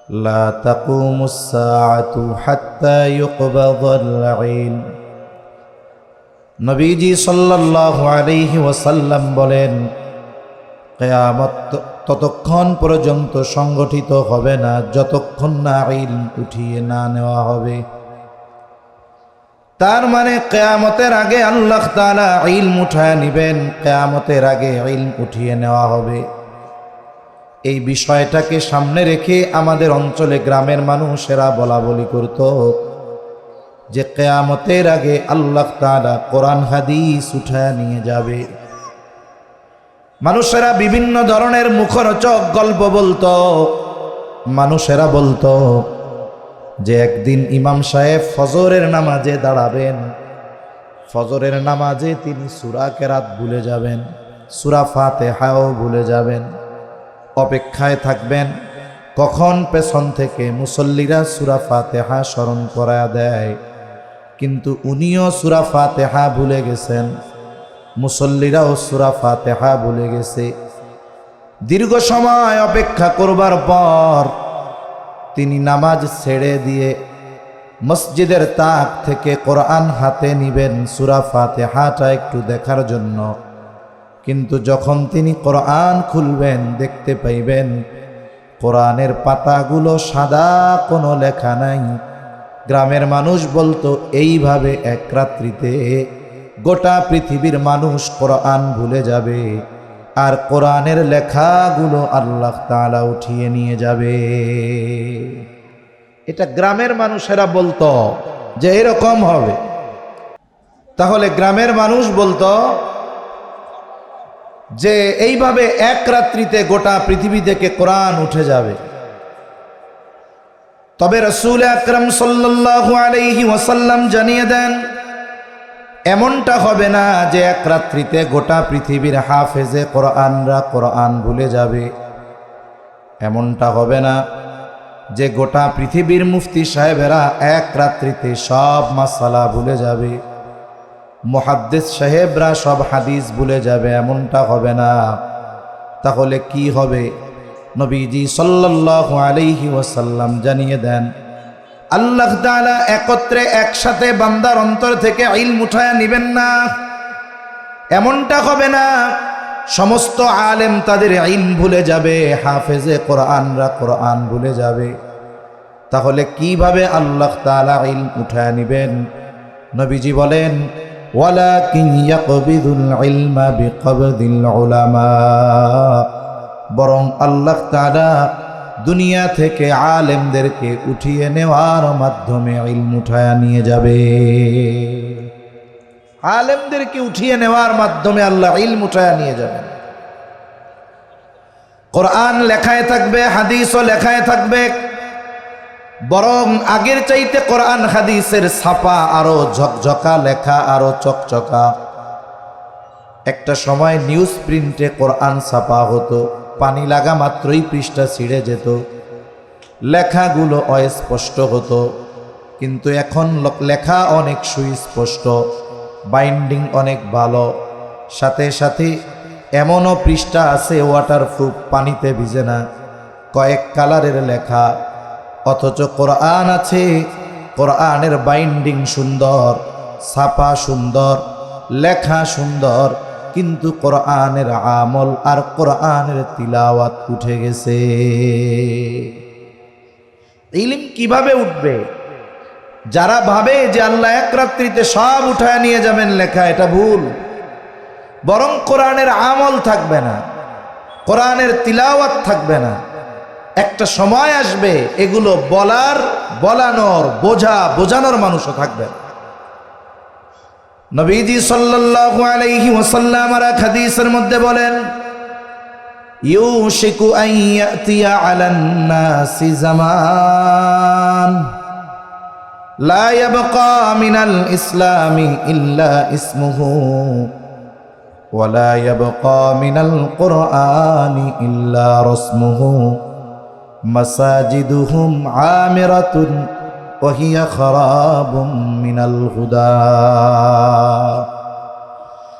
لا تقوم الساعة حتى يقبض العلم। নবীজি সাল্লাল্লাহু আলাইহি ওয়াসাল্লাম বলেন কিয়ামত ততক্ষণ পর্যন্ত সংগঠিত হবে না যতক্ষণ না ইলম উঠিয়ে না নেওয়া হবে। তার মানে কিয়ামতের আগে আল্লাহ তাআলা ইলম উঠায় নেবেন, কিয়ামতের আগে ইলম উঠিয়ে নেওয়া হবে। এই বিষয়টাকে সামনে রেখে আমাদের অঞ্চলে গ্রামের মানুষেরা বলা বলি করত যে কিয়ামতের আগে আল্লাহ তাআলা কোরআন হাদিস উঠায় নিয়ে যাবে। মানুষেরা বিভিন্ন ধরনের মুখরোচক গল্প বলতো। মানুষেরা বলতো যে একদিন ইমাম সাহেব ফজরের নামাজে দাঁড়াবেন, ফজরের নামাজে তিনি সূরা কেরাত ভুলে যাবেন, সূরা ফাতিহাও ভুলে যাবেন, অপেক্ষায় থাকবেন কখন পেছন থেকে মুসল্লিরা সূরা ফাতিহা স্মরণ করায়া দেয়। কিন্তু উনিও সূরা ফাতিহা ভুলে গেছেন। মুসল্লিরাও সূরা ফাতিহা ভুলে গেছে। দীর্ঘ সময় অপেক্ষা করবার পর তিনি নামাজ ছেড়ে দিয়ে মসজিদের তাক থেকে কোরআন হাতে নিবেন সূরা ফাতিহাটা একটু দেখার জন্য। কিন্তু যখন তিনি কোরআন খুলবেন দেখতে পাইবেন কোরআনের পাতাগুলো সাদা, কোনো লেখা নাই। গ্রামের মানুষ বলতো এইভাবে এক রাত্রিতে গোটা পৃথিবীর মানুষ কোরআন ভুলে যাবে, আর কোরআনের লেখাগুলো আল্লাহ তাআলা উঠিয়ে নিয়ে যাবে। এটা গ্রামের মানুষেরা বলতো যে এরকম হবে। তাহলে গ্রামের মানুষ বলতো যে এইভাবে এক রাত্রিতে গোটা পৃথিবী থেকে কোরআন উঠে যাবে। তবে রাসূল আকরাম সাল্লাল্লাহু আলাইহি ওয়াসাল্লাম জানিয়ে দেন, এমনটা হবে না যে এক রাত্রিতে গোটা পৃথিবীর হাফেজে কোরআনরা কোরআন ভুলে যাবে। এমনটা হবে না যে গোটা পৃথিবীর মুফতি সাহেবেরা এক রাত্রিতে সব মাসালা ভুলে যাবে, মুহাদ্দিস সাহেবরা সব হাদিস ভুলে যাবে। এমনটা হবে না। তাহলে কি হবে? নবীজি সাল্লাল্লাহু আলাইহি ওয়াসাল্লাম জানিয়ে দেন, আল্লাহ তাআলা একত্রে একসাথে বান্দার অন্তর থেকে ইলম উঠায়া নিবেন না। এমনটা হবে না সমস্ত আলেম তাদের ইলম ভুলে যাবে, হাফেজে কোরআনরা কোরআন ভুলে যাবে। তাহলে কিভাবে আল্লাহ তাআলা ইলম উঠায়া নিবেন? নবীজি বলেন, ওয়ালাকিন ইয়াকবিদুল ইলমা বিকবদিল উলামা, বরং আল্লাহ তাআলা দুনিয়া থেকে আলেমদেরকে উঠিয়ে নেওয়ার মাধ্যমে ইলম উঠায়া নিয়ে যাবে। আলেমদেরকে উঠিয়ে নেওয়ার মাধ্যমে আল্লাহ ইলম উঠায়া নিয়ে যাবেন। কোরআন লেখায় থাকবে, হাদিসও লেখায় থাকবে, বরং আগের চাইতে কোরআন হাদিসের ছাপা আরো ঝকঝকা, লেখা আরো চকচকা। একটা সময় নিউজ প্রিন্টে কোরআন ছাপা হতো, পানি লাগা মাত্রই পৃষ্ঠা ছিঁড়ে যেত, লেখাগুলো অস্পষ্ট হতো। কিন্তু এখন লেখা অনেক সুস্পষ্ট, বাইন্ডিং অনেক ভালো, সাথে সাথে এমনও পৃষ্ঠা আছে ওয়াটারপ্রুফ, পানিতে ভিজে না, কয়েক কালারের লেখা। অথচ কোরআন আছে, কোরআনের বাইন্ডিং সুন্দর, ছাপা সুন্দর, লেখা সুন্দর, কিন্তু কোরআনের আমল আর কোরআনের তিলাওয়াত উঠে গেছে। ইলম কিভাবে উঠবে? যারা ভাবে যে আল্লাহ এক রাত্রিতে সব উঠায় নিয়ে যাবেন লেখা, এটা ভুল। বরং কোরআনের আমল থাকবে না, কোরআনের তিলাওয়াত থাকবে না। একটা সময় আসবে এগুলো বলানোর বোঝানোর মানুষও থাকবে। নবীজি সাল্লাল্লাহু আলাইহি ওয়াসাল্লাম আর হাদিসের মধ্যে বলেন, ইউশিকু আন ইয়াতিয়া আলান নাসি জামান লা ইয়াবকা মিনাল ইসলামি ইল্লা ইসমুহু ওয়া লা ইয়াবকা মিনাল কুরআনি ইল্লা রাসমুহু মাসাজিদুহুম আমিরাতুন ওয়া হিয়া খারাবুম মিনাল হুদা।